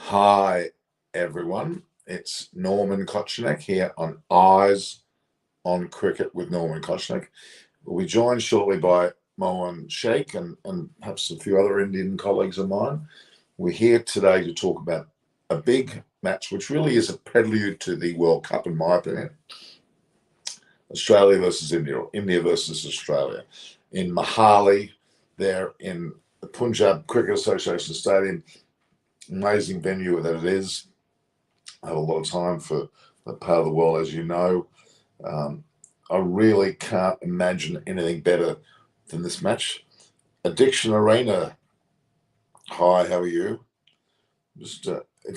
Hi, everyone. It's Norman Kochenek here on Eyes on Cricket with Norman Kochenek. We'll be joined shortly by Mohan Sheikh and perhaps a few other Indian colleagues of mine. We're here today to talk about a big match, which really is a prelude to the World Cup, in my opinion. Australia versus India, or India versus Australia, in Mohali, there in the Punjab Cricket Association Stadium. Amazing venue that it is. I have a lot of time for that part of the world, as you know. I really can't imagine anything better than this match. Addiction Arena. Hi, how are you? It's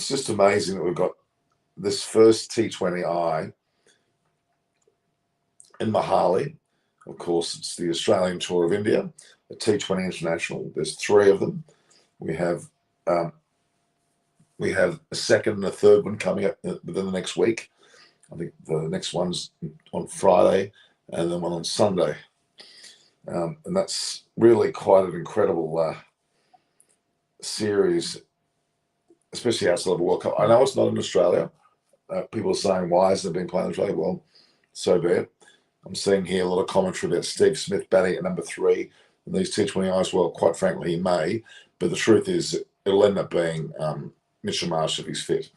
just amazing that we've got this first T20I in Mohali. Of course, it's the Australian Tour of India, a T20 International. There's three of them. We have a second and a third one coming up within the next week. I think the next one's on Friday and then one on Sunday. And that's really quite an incredible series, especially outside of the World Cup. I know it's not in Australia. People are saying, why hasn't it been playing in Australia? Well, so be it. I'm seeing here a lot of commentary about Steve Smith batting at number 3 in these T20Is. Well, quite frankly, he may. But the truth is, it'll end up being Mitchell Marsh if he's fit.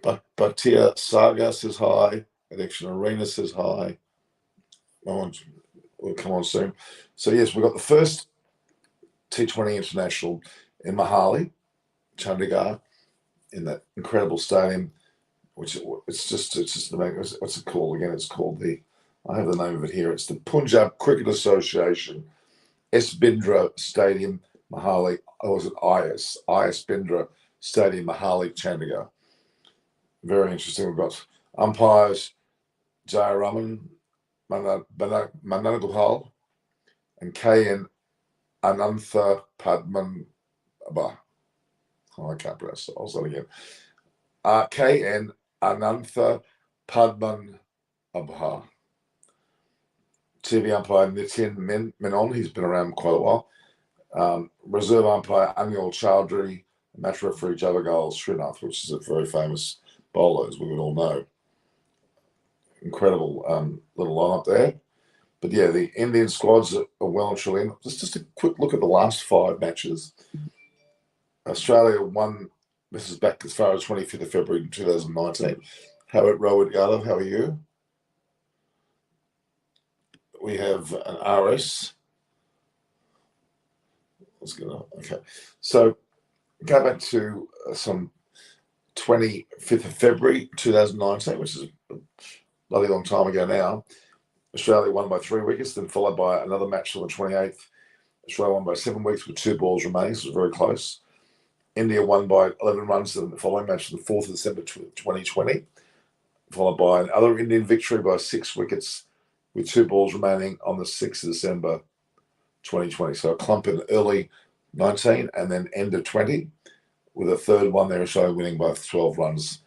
But Bhaktiya Saga says hi. Addiction Arena says hi. We'll come on soon. So yes, we've got the first T20 International in Mohali, Chandigarh, in that incredible stadium, which it's just amazing. What's it called again? It's called I have the name of it here. It's the Punjab Cricket Association S. Bindra Stadium, Mohali. Or was it IS Bindra Stadium, Mohali, Chandigarh. Very interesting. We've got umpires Jayaraman Mananagopal and KN Anantha Padman Abha. Oh, I can't pronounce it. I'll say it again. KN Anantha Padman Abha. TV umpire Nitin Menon, he's been around quite a while. Reserve umpire Anil Chowdhury, match referee Javagal Srinath, which is a very famous bowler, as we would all know. Incredible little lineup there. But yeah, the Indian squads are well and truly in. Just a quick look at the last 5 matches. Australia won, this is back as far as 25th of February 2019. Rohit Yadav, how are you? We have an RS. Let's get on. Okay. So go back to some 25th of February 2019, which is a bloody long time ago now. Australia won by 3 wickets, then followed by another match on the 28th. Australia won by 7 wickets with 2 balls remaining, so it was very close. India won by 11 runs in the following match on the 4th of December 2020, followed by another Indian victory by 6 wickets with 2 balls remaining on the 6th of December 2020. So a clump in early 19 and then end of 20, with a third one there, Australia winning by 12 runs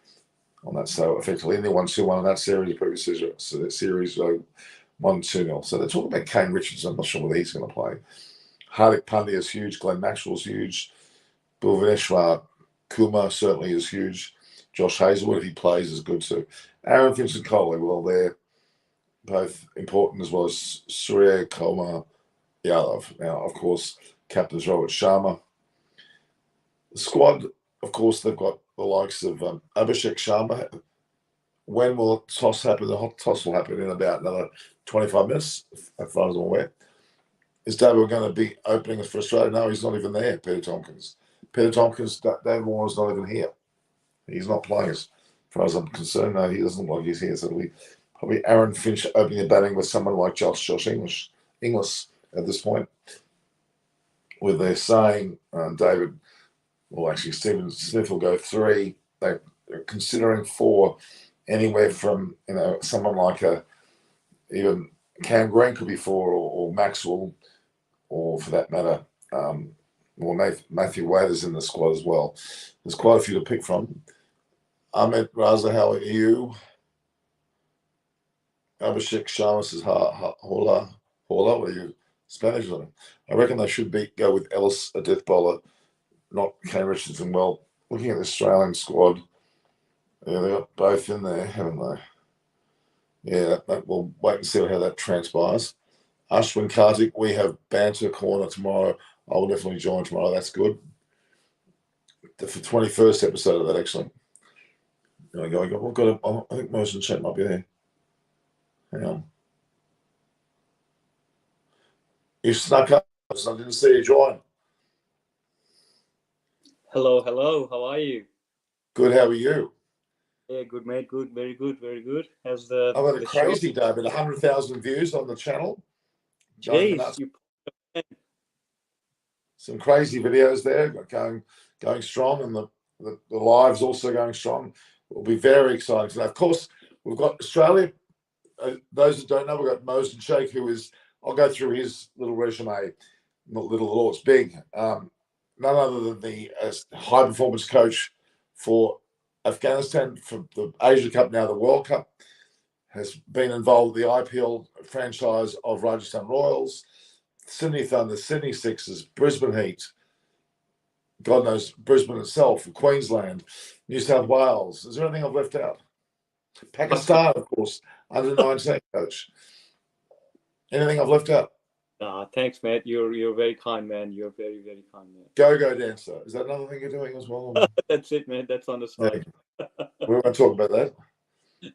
on that. So effectively, India won 2-1 in that series. The previous series 1-2-0. So they're talking about Kane Richardson. I'm not sure whether he's going to play. Hardik Pandya is huge. Glenn Maxwell's huge. Bhuvaneshwar Kumar certainly is huge. Josh Hazlewood, if he plays, is good too. Aaron Finch and Kohli, well, they're both important, as well as Surya Kumar Yadav. Now, of course, captain's Rohit Sharma. The squad, of course, they've got the likes of Abhishek Sharma. When will the toss happen? The hot toss will happen in about another 25 minutes, as far as I'm aware. Is David going to be opening for Australia? No, he's not even there, Peter Tompkins. David Warner's not even here. He's not playing, as far as I'm concerned. No, he doesn't look like he's here. So it'll be probably Aaron Finch opening the batting with someone like Josh Inglis at this point. Where they're saying David, well, actually, Stephen Smith will go 3. They're considering 4, anywhere from someone like even Cam Green could be 4, or Maxwell, or for that matter, Matthew Wade is in the squad as well. There's quite a few to pick from. Ahmed Raza, how are you? Abhishek Sharma says, hola, what are you, Spanish? I reckon they should go with Ellis, a death bowler, not Kane Richardson. Well, looking at the Australian squad, yeah, they got both in there, haven't they? Yeah, we'll wait and see how that transpires. Ashwin Kartik, we have banter corner tomorrow. I will definitely join tomorrow. That's good. The 21st episode of that, actually. There we go. We've got I think Motion Chat might be there. Hang on. You snuck up. I didn't see you join. Hello. How are you? Good. How are you? Yeah, good, mate. Good. Very good. How's I've had a crazy day, but 100,000 views on the channel. Jeez, some crazy videos there going strong, and the live's also going strong. It will be very exciting today. Of course, we've got Australia. Those that don't know, we've got Mohsen Sheikh, who is, I'll go through his little resume. Not little at all, it's big. None other than the high performance coach for Afghanistan, for the Asia Cup, now the World Cup, has been involved with the IPL franchise of Rajasthan Royals, Sydney Thunder, Sydney Sixers, Brisbane Heat, God knows Brisbane itself, Queensland, New South Wales. Is there anything I've left out? Pakistan, of course, under 19 coach. Anything I've left out? Thanks, Matt. You're very kind, man. You're very, very kind, man. Go dancer. Is that another thing you're doing as well? That's it, man. That's on the side. Yeah. We won't talk about that.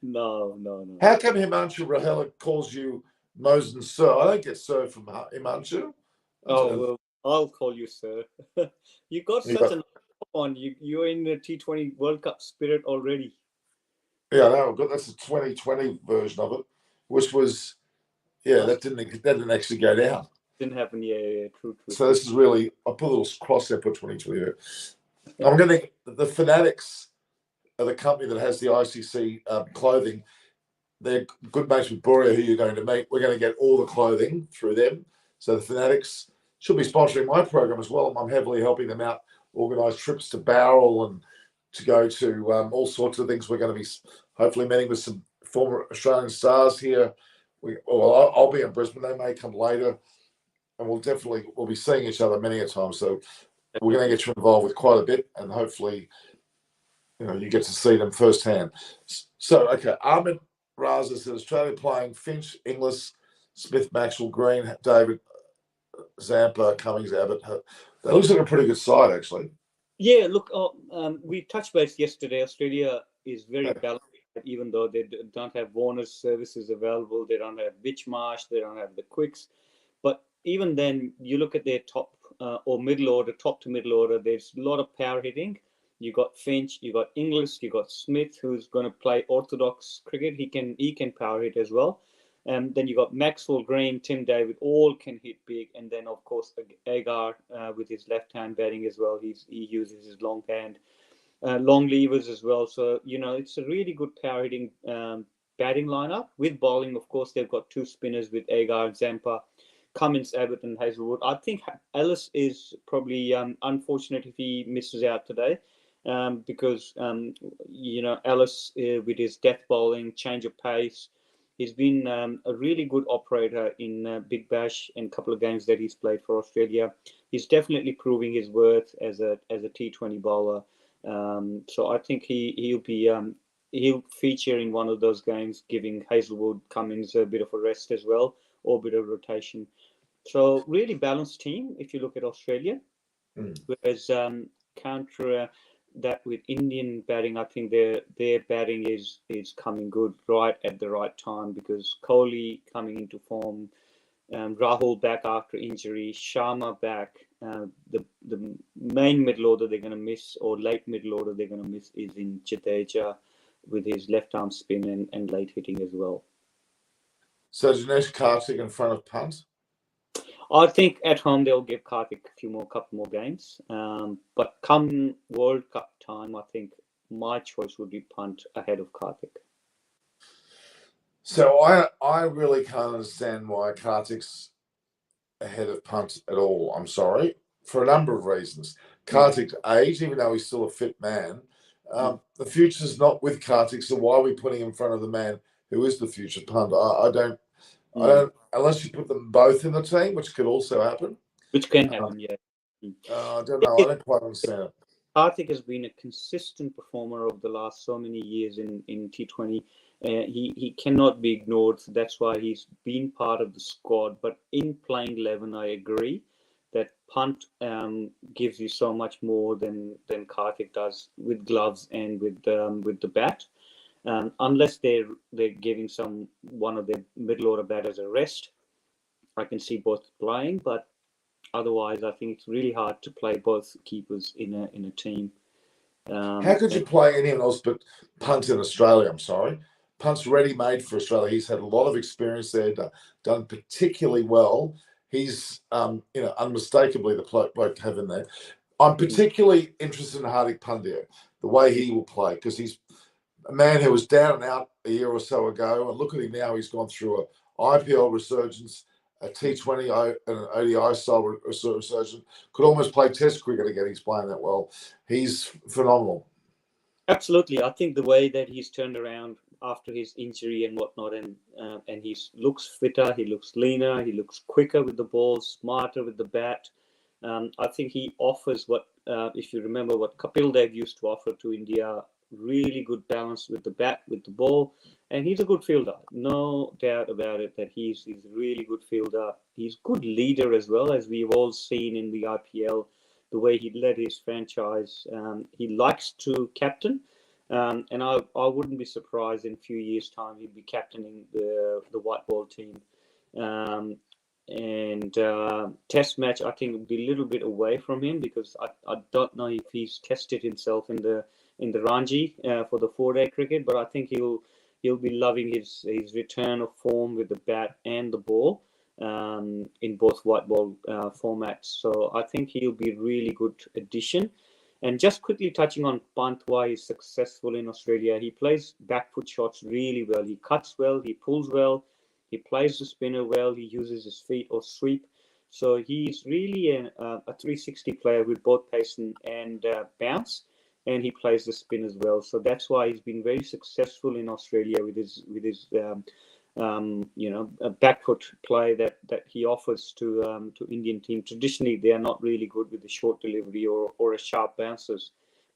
No. How come Himanshu Rahela calls you Mohsen Sir? I don't get Sir from Himanshu. Well, I'll call you Sir. You got such an on. You're in the T20 World Cup spirit already. Yeah, I know. That's the 2020 version of it, which was, that didn't actually go down. Didn't happen. Yeah, true. So this is really, I'll put a little cross there, put 2020 there. I'm going to, the Fanatics are the company that has the ICC clothing. They're good mates with Boria, who you're going to meet. We're going to get all the clothing through them. So the Fanatics should be sponsoring my program as well. I'm heavily helping them out, organise trips to Bowral and to go to all sorts of things. We're going to be hopefully meeting with some former Australian stars here. I'll be in Brisbane. They may come later, and we'll be seeing each other many a time. So we're going to get you involved with quite a bit, and hopefully, you get to see them firsthand. So, okay, Ahmed Raza said Australia playing Finch, Inglis, Smith, Maxwell, Green, David, Zampa, Cummings, Abbott. That looks like a pretty good side, actually. Yeah, look, we touched base yesterday. Australia is very balanced, even though they don't have Warner's services available. They don't have Witchmarsh. They don't have the Quicks. But even then, you look at their top or middle order, top to middle order, there's a lot of power hitting. You got Finch, you got Inglis, you got Smith, who's going to play orthodox cricket. He can power hit as well. And then you got Maxwell, Green, Tim David, all can hit big. And then, of course, Agar with his left hand batting as well. He uses his long hand, long levers as well. So, it's a really good power hitting batting lineup. With bowling, of course, they've got two spinners with Agar, Zampa, Cummins, Abbott, and Hazelwood. I think Ellis is probably unfortunate if he misses out today. Because Ellis with his death bowling, change of pace, he's been a really good operator in Big Bash and a couple of games that he's played for Australia. He's definitely proving his worth as a T20 bowler. So I think he'll feature in one of those games, giving Hazelwood, Cummins a bit of a rest as well, or a bit of rotation. So really balanced team if you look at Australia. Whereas counter that with Indian batting, I think their batting is coming good right at the right time, because Kohli coming into form, Rahul back after injury, Sharma back. The main middle order they're going to miss, or late middle order they're going to miss, is in Jadeja with his left arm spin and late hitting as well. So Dinesh Karthik in front of Punt? I think at home they'll give Karthik a couple more games. But come World Cup time, I think my choice would be Punt ahead of Karthik. So I really can't understand why Karthik's ahead of Punt at all. I'm sorry, for a number of reasons. Karthik's age, even though he's still a fit man, the future's not with Karthik. So why are we putting him in front of the man who is the future Punt? I don't. Unless you put them both in the team, which could also happen. Which can happen, yeah. I don't know. I don't quite understand it. Karthik has been a consistent performer over the last so many years in T20. He cannot be ignored. So that's why he's been part of the squad. But in playing 11, I agree that punt gives you so much more than Karthik does with gloves and with the bat. Unless they're giving one of their middle order batters a rest, I can see both playing. But otherwise, I think it's really hard to play both keepers in a team. How could you play anyone else but Punt in Australia? I'm sorry. Punt's ready-made for Australia. He's had a lot of experience there, done particularly well. He's, unmistakably the bloke to have in there. I'm particularly interested in Hardik Pandya, the way he will play, because he's a man who was down and out a year or so ago. And look at him now. He's gone through an IPL resurgence, a T20 and an ODI style resurgence. Could almost play Test cricket again. He's playing that well. He's phenomenal. Absolutely. I think the way that he's turned around after his injury and whatnot, and he looks fitter, he looks leaner, he looks quicker with the ball, smarter with the bat. I think he offers what, if you remember, what Kapil Dev used to offer to India, really good balance with the bat, with the ball, and he's a good fielder. No doubt about it that he's a really good fielder. He's a good leader as well, as we've all seen in the IPL, the way he led his franchise. He likes to captain. And I wouldn't be surprised in a few years' time he'd be captaining the white ball team. Test match, I think, would be a little bit away from him, because I don't know if he's tested himself in the Ranji for the 4-day cricket, but I think he'll be loving his return of form with the bat and the ball in both white ball formats. So I think he'll be a really good addition. And just quickly touching on Pant, why he's successful in Australia, he plays back foot shots really well. He cuts well, he pulls well, he plays the spinner well, he uses his feet or sweep. So he's really a 360 player with both pace and bounce, and he plays the spin as well. So that's why he's been very successful in Australia with his a back foot play that he offers to Indian team. Traditionally, they are not really good with the short delivery or a sharp bounces,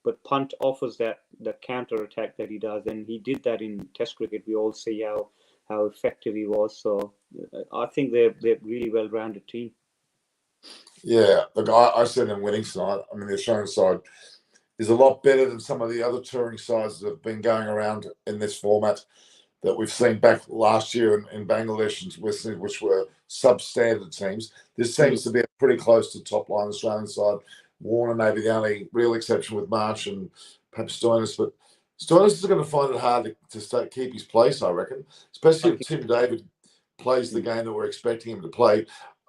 but Punt offers the counter attack that he does, and he did that in Test cricket. We all see how effective he was. So I think they're really well-rounded team. Yeah, look, I see them winning tonight. I mean, the Australian side is a lot better than some of the other touring sides that have been going around in this format that we've seen back last year in Bangladesh and West Indies, which were substandard teams. This seems to be pretty close to top line Australian side. Warner may be the only real exception with March and perhaps Stoinis, but Stoinis is going to find it hard to keep his place, I reckon, especially if Tim David plays the game that we're expecting him to play.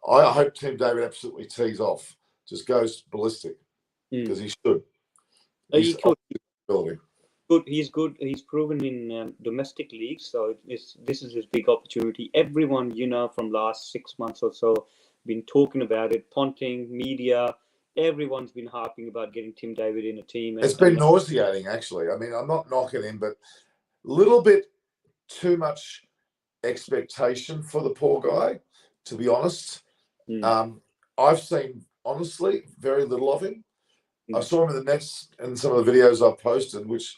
I hope Tim David absolutely tees off, just goes ballistic, because he should. He could. Ability. Good. He's good. He's proven in domestic leagues, so this is his big opportunity. Everyone, from last 6 months or so, been talking about it. Ponting, media, everyone's been harping about getting Tim David in a team. It's been nauseating, actually. I mean, I'm not knocking him, but a little bit too much expectation for the poor guy, to be honest. I've seen, honestly, very little of him. I saw him in the nets and some of the videos I've posted, which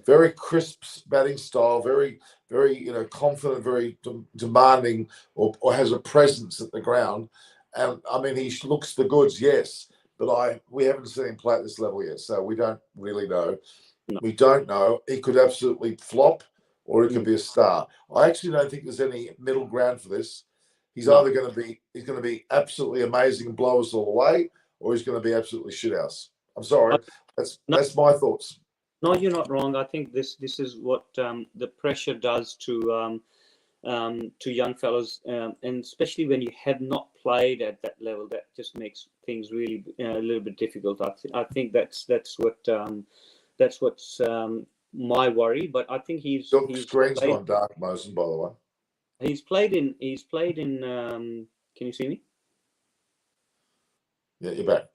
very crisp batting style, very, very, confident, very demanding, or has a presence at the ground. And I mean, he looks the goods, yes, but we haven't seen him play at this level yet, so we don't really know. No. We don't know. He could absolutely flop, or he could be a star. I actually don't think there's any middle ground for this. He's either going to be absolutely amazing and blow us all away, or he's going to be absolutely shithouse. I'm sorry. That's my thoughts. No, you're not wrong. I think this is what the pressure does to young fellows, and especially when you have not played at that level, that just makes things really a little bit difficult. I think that's what's my worry. But I think he's screen's gone dark, Mosen, by the way. He's played in. Can you see me? Yeah, you're back.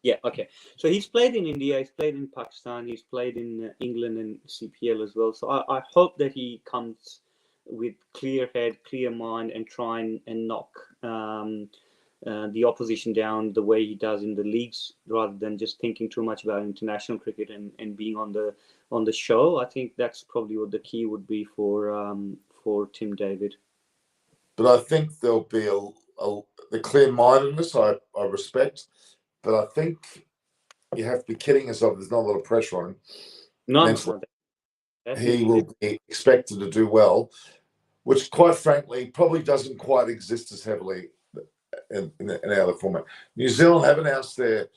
Yeah, okay. So he's played in India, he's played in Pakistan, he's played in England and CPL as well. So I hope that he comes with clear head, clear mind, and try and knock the opposition down the way he does in the leagues, rather than just thinking too much about international cricket and being on the show. I think that's probably what the key would be for Tim David. But I think there'll be the clear-mindedness I respect, but I think you have to be kidding yourself. There's not a lot of pressure on him. No. He will be expected to do well, which, quite frankly, probably doesn't quite exist as heavily in our other format. New Zealand have announced their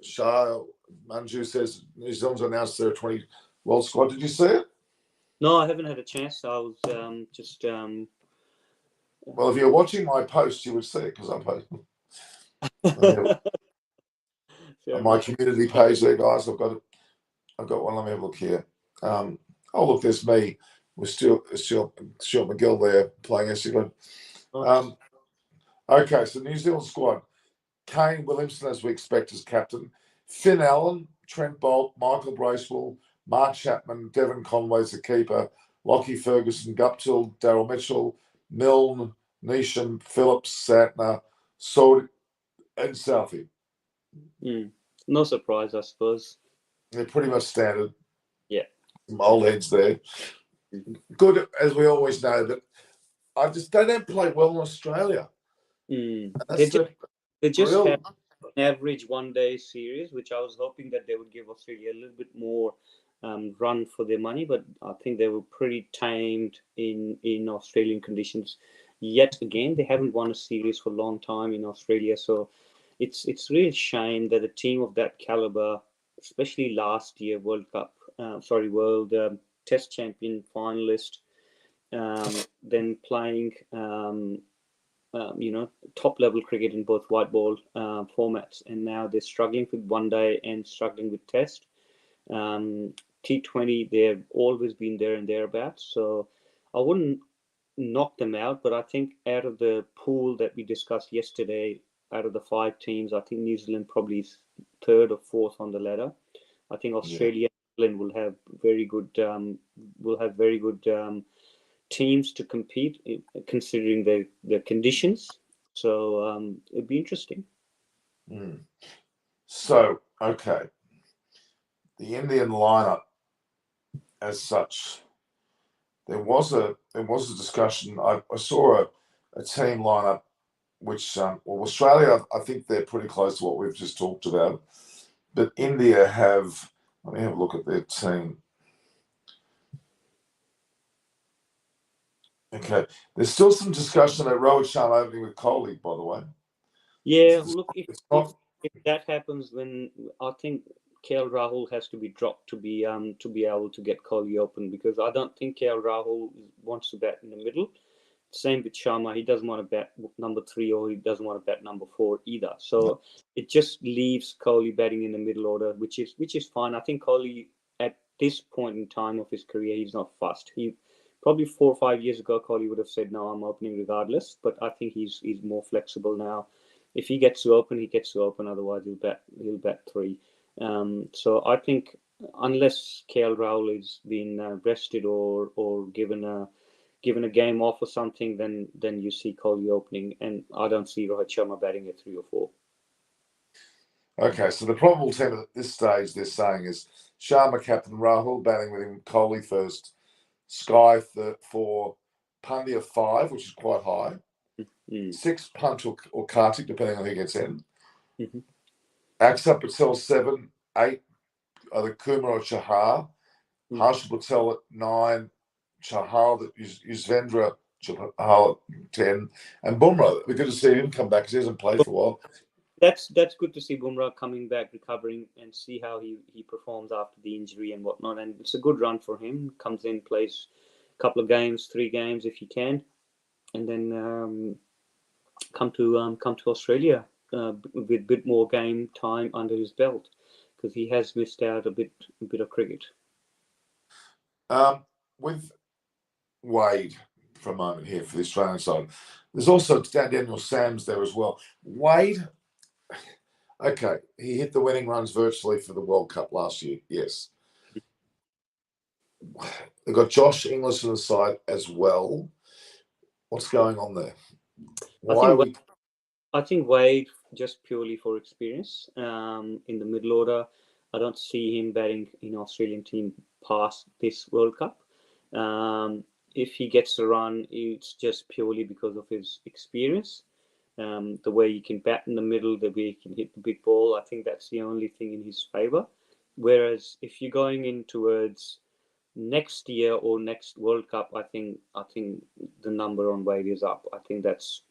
Shah Manju says New Zealand's announced their 20 World Squad. Did you see it? No, I haven't had a chance. I was just. Well, if you're watching my post, you would see it because I'm posting on my community page there, guys. I've got one. Let me have a look here. Oh, look, there's me with Stuart McGill there playing Essendon. Okay, so New Zealand squad. Kane Williamson, as we expect, as captain. Finn Allen, Trent Bolt, Michael Bracewell, Mark Chapman, Devon Conway's the keeper, Lockie Ferguson, Guptill, Daryl Mitchell, Milne, Neesham, Phillips, Santner, Sword, and Southey. No surprise, I suppose. They're pretty much standard. Yeah. Some old heads there. Good, as we always know, but they don't play well in Australia. They just have an average one-day series, which I was hoping that they would give Australia a little bit more run for their money, but I think they were pretty tamed in Australian conditions. Yet again, they haven't won a series for a long time in Australia, so it's really a shame that a team of that caliber, especially last year World Test champion finalist, then playing top level cricket in both white ball formats, and now they're struggling with one day and struggling with Test. T20, they've always been there and thereabouts, so I wouldn't knock them out, but I think out of the pool that we discussed yesterday, out of the 5 teams, I think New Zealand probably is 3rd or 4th on the ladder. I think Australia and England will have very good teams to compete, considering the conditions. So it'd be interesting. So, okay, the Indian lineup as such, there was a discussion. I saw a team lineup which, Australia, I think they're pretty close to what we've just talked about, but India have. Let me have a look at their team. Okay, there's still some discussion about Rohit Sharma opening with Kohli, by the way. Yeah, look, if that happens, then I think KL Rahul has to be dropped to be able to get Kohli open, because I don't think KL Rahul wants to bat in the middle. Same with Sharma, he doesn't want to bat number 3, or he doesn't want to bat number 4 either. So it just leaves Kohli batting in the middle order, which is fine. I think Kohli, at this point in time of his career, he's not fussed. He probably 4 or 5 years ago, Kohli would have said, "No, I'm opening regardless." But I think he's more flexible now. If he gets to open, he gets to open. Otherwise, he'll bat 3. So I think unless KL Rahul is being rested or given a game off or something, then you see Kohli opening, and I don't see Rohit Sharma batting at 3 or 4. Okay, so the probable team at this stage they're saying is Sharma captain, Rahul batting with him, Kohli first, Sky for Pandya 5, which is quite high. 6 Punch or Kartik, depending on who gets in. Axar Patel 7, 8, either Kumar or Chahar. Harshal Patel at 9, Chahal, Yuzvendra Chahal at 10, and Bumrah. We're good to see him come back because he hasn't played for a while. That's good to see Bumrah coming back, recovering, and see how he performs after the injury and whatnot. And it's a good run for him. Comes in, plays a couple of games, 3 games if he can, and then come to Australia with a bit more game time under his belt, because he has missed out a bit of cricket. With Wade for a moment here for the Australian side, there's also Daniel Sams there as well. Wade, okay, he hit the winning runs virtually for the World Cup last year. Yes, they've got Josh Inglis on the side as well. What's going on there? I think Wade just purely for experience in the middle order. I don't see him batting in Australian team past this World Cup. If he gets a run, it's just purely because of his experience. The way he can bat in the middle, the way he can hit the big ball, I think that's the only thing in his favour. Whereas if you're going in towards next year or next World Cup, I think the number on Wade is up. I think that's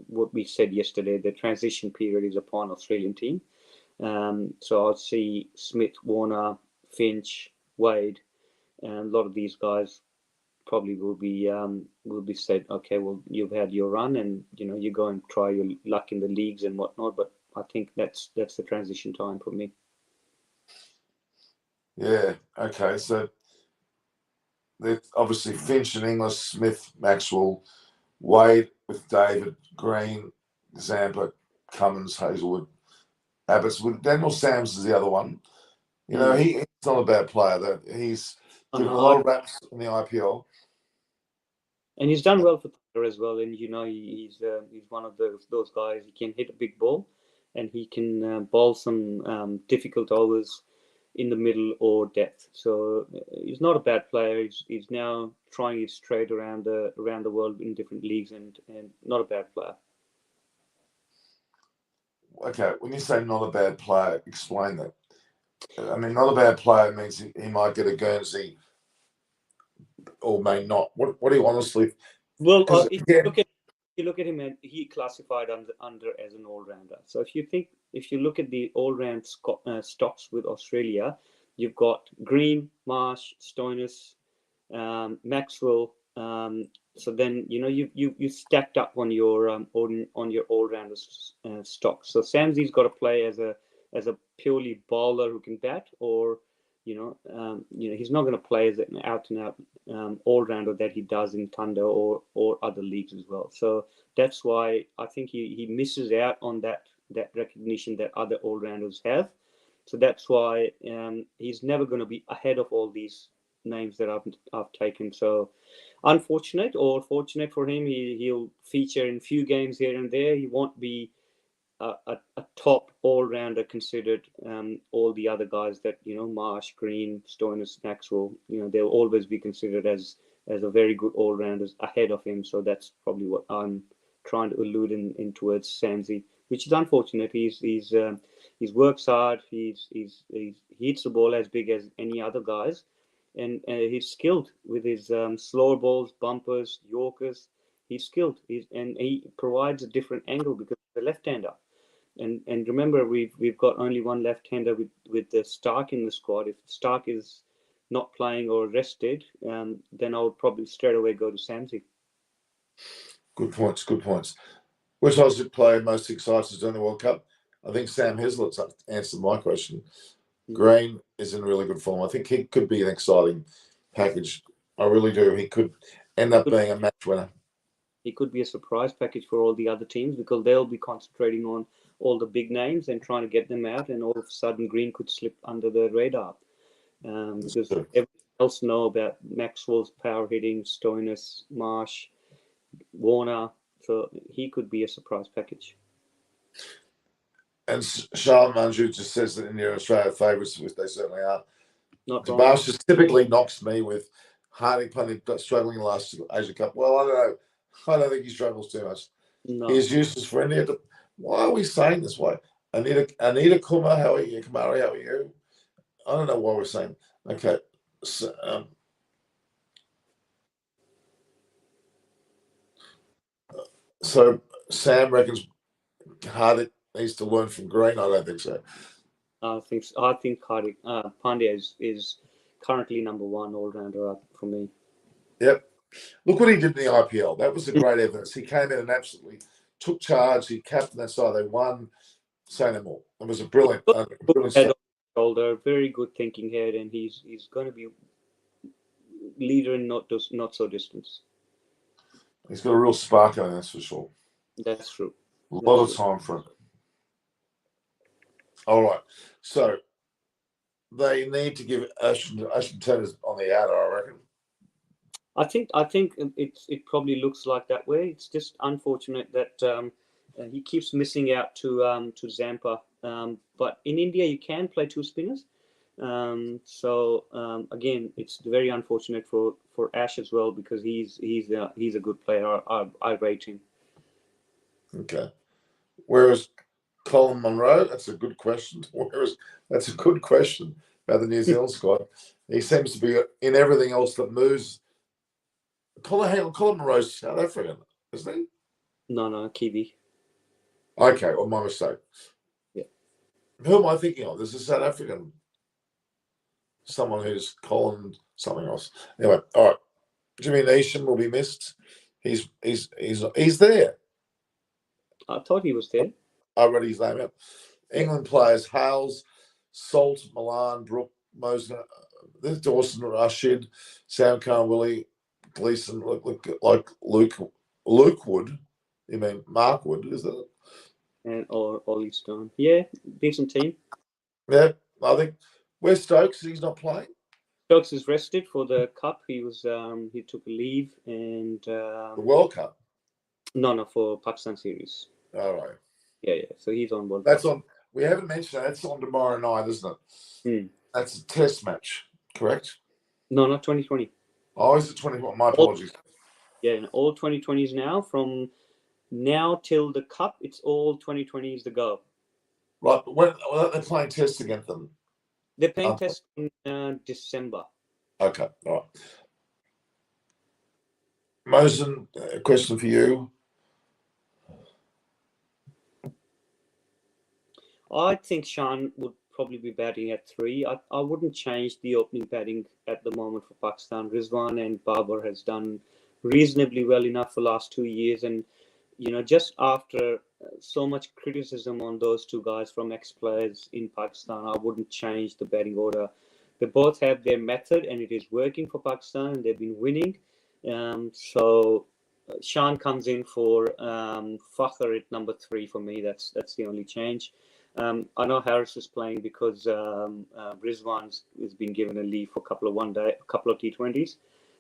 what we said yesterday. The transition period is upon Australian team. So I'll see Smith, Warner, Finch, Wade, and a lot of these guys probably will be said, okay, well, you've had your run, and you go and try your luck in the leagues and whatnot. But I think that's the transition time for me. Yeah. Okay. So obviously Finch and Inglis, Smith, Maxwell, Wade with David, Green, Zampa, Cummins, Hazelwood, Abbott. Daniel Sams is the other one. He's not a bad player. Though. He's given a lot of raps in the IPL. And he's done well for Thunder as well. And he's one of those guys. He can hit a big ball, and he can bowl some difficult overs in the middle or depth. So he's not a bad player. He's now trying his trade around the world in different leagues, and not a bad player. Okay, when you say not a bad player, explain that. I mean, not a bad player means he might get a Guernsey or may not. What do you honestly? Well, if you look at him, and he classified under as an all-rounder. So if you look at the all-round stocks with Australia, you've got Green, Marsh, Stoinis, Maxwell. So then you stacked up on your all-rounder stocks. So Samsy's got to play as a purely bowler who can bat, or he's not going to play as an out-and-out all-rounder that he does in Thunder or other leagues as well. So that's why I think he misses out on that recognition that other all-rounders have. So that's why he's never going to be ahead of all these names that I've taken. So unfortunate or fortunate for him, he'll feature in few games here and there. He won't be a top all-rounder considered all the other guys that Marsh, Green, Stoinis, Maxwell. They'll always be considered as a very good all-rounders ahead of him. So that's probably what I'm trying to allude in towards Samsy, which is unfortunate. He works hard. He hits the ball as big as any other guys, and he's skilled with his slower balls, bumpers, Yorkers. He's skilled, and he provides a different angle because he's a left-hander. And remember, we've got only one left-hander with the Stark in the squad. If Stark is not playing or rested, then I would probably straight away go to Samsy. Good points. Which Aussie player most excited during the World Cup? I think Sam Hazlett's answered my question. Green is in really good form. I think he could be an exciting package. I really do. He could end up being a match winner. He could be a surprise package for all the other teams because they'll be concentrating on all the big names and trying to get them out, and all of a sudden Green could slip under the radar because everyone else know about Maxwell's power hitting, Stoinis, Marsh, Warner, so he could be a surprise package. And Charlotte Manju just says that in your Australia favourites, which they certainly are. Marsh just typically knocks me with Harding plenty struggling last Asia Cup. Well, I don't know. I don't think he struggles too much. No. He's useless for India. Why are we saying this way? Anita Kumar, how are you? Kumari, how are you? I don't know why we're saying. Okay. So Sam reckons Hardik needs to learn from Green. I don't think so. I think Hardik Pandya is currently number one all-rounder for me. Yep. Look what he did in the IPL. That was a great evidence. He came in and absolutely took charge. He captained that side. They won. Say no more. It was a brilliant head on shoulder, very good thinking head, and he's going to be leader in not so distance. He's got a real spark on him, that's for sure. That's true. A lot of time for him. All right. So they need to give Ashton Turner on the outer, I reckon. I think it probably looks like that way. It's just unfortunate that he keeps missing out to Zampa. But in India, you can play two spinners. Again, it's very unfortunate for Ash as well, because he's a good player. I rate him. Okay. Whereas Colin Munro, that's a good question. That's a good question about the New Zealand squad. He seems to be in everything else that moves. Colin Munro's South African, isn't he? No, Kiwi. Okay, well, my mistake. Yeah. Who am I thinking of? There's a South African, someone who's Colin something else. Anyway, all right. Jimmy Neesham will be missed. He's there. I thought he was there. I read his name out. England players: Hales, Salt, Milan, Brook, Moser, Dawson, Rashid, Sam Carr, Willie, Gleeson, look like Luke Wood. You mean Mark Wood, is it? And or Ollie Stone. Yeah, decent team. Yeah, I think. Where's Stokes? He's not playing. Stokes is rested for the cup. He took a leave and The World Cup. No, for Pakistan series. All right. Yeah. So he's on board. That's on. We haven't mentioned that. That's on tomorrow night, isn't it? That's a test match, correct? No, not 2020. Oh, is it 21? My apologies. And all 2020s now. From now till the cup, it's all 2020s the go. Right, but they're playing tests against them. They're playing tests in December. Okay, all right. Mosen, a question for you. I think Shan would probably be batting at 3. I wouldn't change the opening batting at the moment for Pakistan. Rizwan and Babar has done reasonably well enough for the last 2 years, and just after so much criticism on those two guys from ex-players in Pakistan, I wouldn't change the batting order. They both have their method, and it is working for Pakistan, and they've been winning. So Shan comes in for Fakhr at number 3 for me. That's the only change. I know Harris is playing because Rizwan has been given a leave for a couple of T20s.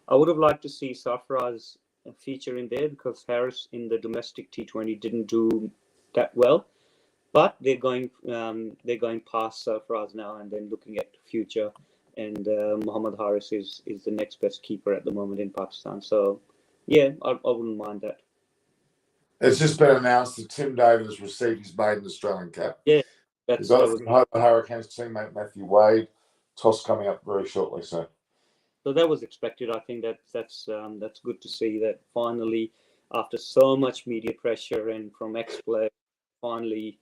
I would have liked to see Sarfaraz feature in there, because Harris in the domestic T20 didn't do that well. But they're going past Sarfaraz now and then looking at the future. And Mohammad Haris is the next best keeper at the moment in Pakistan. So, yeah, I wouldn't mind that. It's just been announced that Tim David has received his maiden Australian cap. Yeah, He's got it from Hurricanes teammate Matthew Wade. Toss coming up very shortly, so that was expected. I think that's good to see that finally, after so much media pressure and from ex-players, finally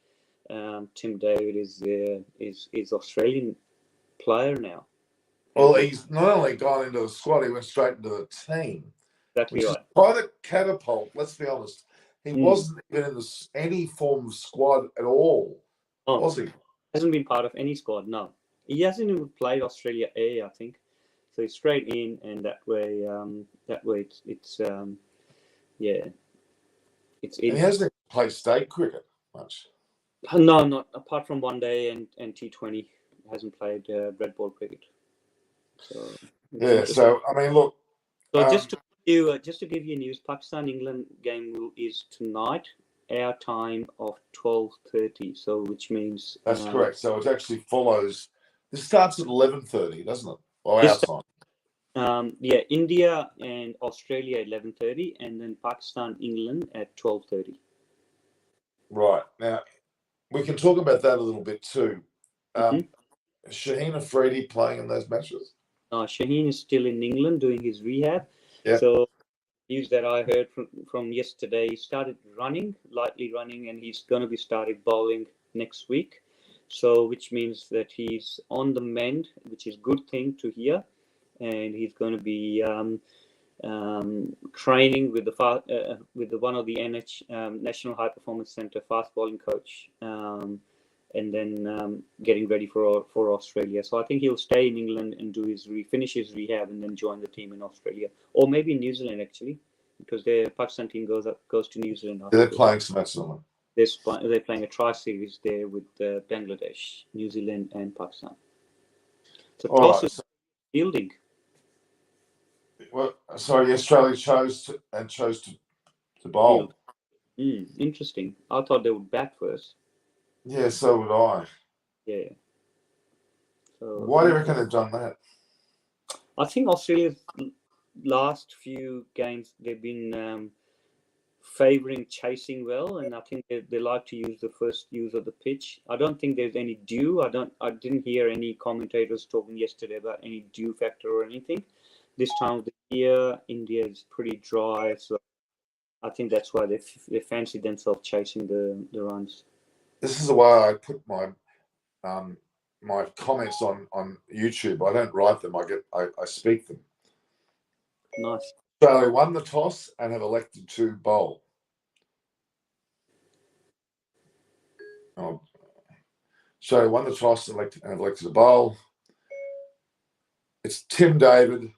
Tim David is Australian player now. Well, he's not only gone into the squad, he went straight into the team. Exactly which right. is quite a catapult, let's be honest. He wasn't even in any form of squad at all, was he? Hasn't been part of any squad, no. He hasn't even played Australia A, I think. So he's straight in, and that way it's yeah. It's in. And he hasn't played state cricket much. No, not apart from one day and T20. Hasn't played red ball cricket. So yeah. So I mean, look. So just to give you news, Pakistan England game is tonight, our time of 12:30. So which means that's correct. So it actually follows. This starts at 11:30, doesn't it? Or our time. Yeah, India and Australia at 11:30, and then Pakistan England at 12:30. Right, now we can talk about that a little bit too. Shaheen Afridi playing in those matches? Shaheen is still in England doing his rehab. Yep. So news that I heard from yesterday, he started lightly running, and he's going to be starting bowling next week. So which means that he's on the mend, which is a good thing to hear. And he's going to be training with one of the National High Performance Centre fast bowling coach, and then getting ready for Australia. So I think he'll stay in England and finish his rehab and then join the team in Australia, or maybe New Zealand actually, because the Pakistan team goes to New Zealand. They're playing some matches on them. They're playing a tri-series there with Bangladesh, New Zealand, and Pakistan. So toss is fielding. Well, sorry, Australia chose to bowl. Interesting. I thought they would bat first. Yeah, so would I. Yeah. So Why do you reckon they've done that? I think Australia's last few games they've been favouring chasing well, and I think they like to use the first use of the pitch. I don't think there's any dew. I didn't hear any commentators talking yesterday about any dew factor or anything. This time of the year, India is pretty dry, so I think that's why they fancy themselves chasing the runs. This is the way I put my comments on YouTube. I don't write them. I speak them. Nice. Australia won the toss and have elected to bowl. Australia won the toss and have elected to bowl. It's Tim David.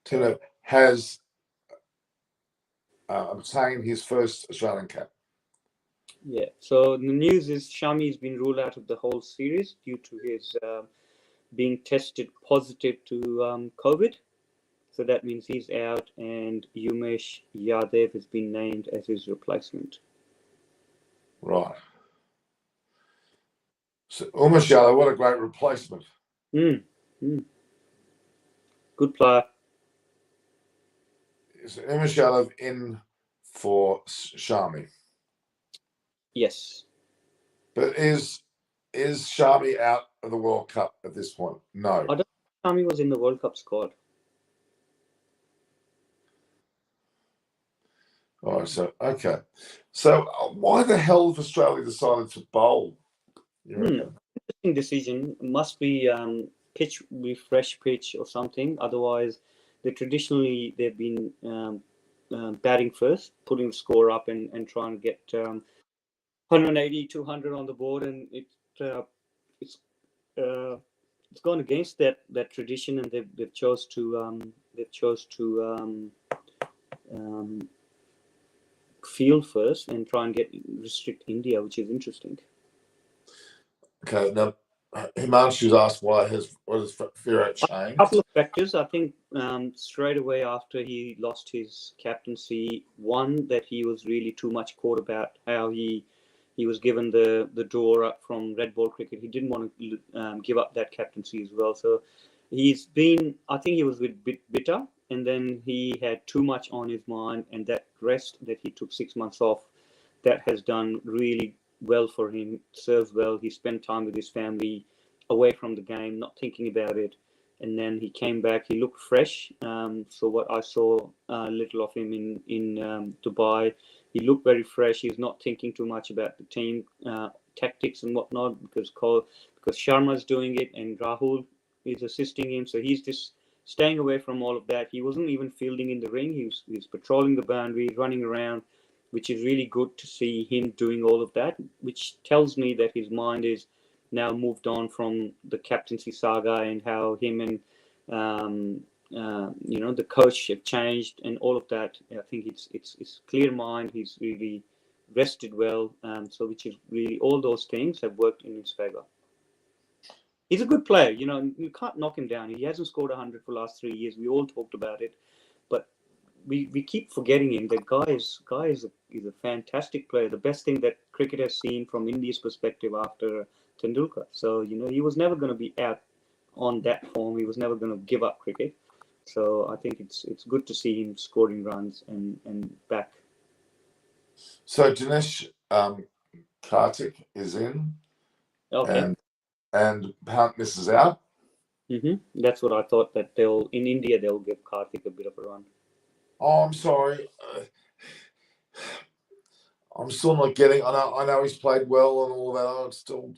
Tim has obtained his first Australian cap. Yeah. So the news is Shami's been ruled out of the whole series due to his being tested positive to COVID. So that means he's out, and Umesh Yadav has been named as his replacement. Right. So Umesh Yadav, what a great replacement. Good player. Is Umesh Yadav in for Shami? Yes. But is Shami out of the World Cup at this point? No. I don't think Shami was in the World Cup squad. All right, so okay. So why the hell have Australia decided to bowl? Interesting decision. Must be fresh pitch or something. Otherwise, they've been batting first, putting the score up and trying to get 180, 200 on the board, and it's gone against that tradition, and they've chose to field first and try and restrict India, which is interesting. Okay, now Himanshu's asked what has Virat changed? A couple of factors. I think straight away after he lost his captaincy, one, that he was really too much caught about how he was given the door up from red ball cricket. He didn't want to give up that captaincy as well. So I think he was a bit bitter, and then he had too much on his mind, and that rest that he took 6 months off, that has done really well for him, served well. He spent time with his family, away from the game, not thinking about it. And then he came back, he looked fresh. So what I saw little of him in Dubai, he looked very fresh. He's not thinking too much about the team tactics and whatnot, because Sharma's doing it and Rahul is assisting him. So he's just staying away from all of that. He wasn't even fielding in the ring. He was patrolling the boundary, running around, which is really good to see him doing all of that, which tells me that his mind is now moved on from the captaincy saga, and how him and the coach have changed and all of that. I think it's clear mind. He's really rested well, so which is really, all those things have worked in his favor. He's a good player. You can't knock him down. He hasn't scored 100 for the last 3 years. We all talked about it, but we keep forgetting him. That guy is a fantastic player. The best thing that cricket has seen from India's perspective after Tendulkar. So he was never going to be out on that form. He was never going to give up cricket. So I think it's good to see him scoring runs and back. So Dinesh Karthik is in. Okay. And Punt misses out. That's what I thought, that in India they'll give Karthik a bit of a run. Oh, I'm sorry. I'm still not getting. I know he's played well and all that. I'm still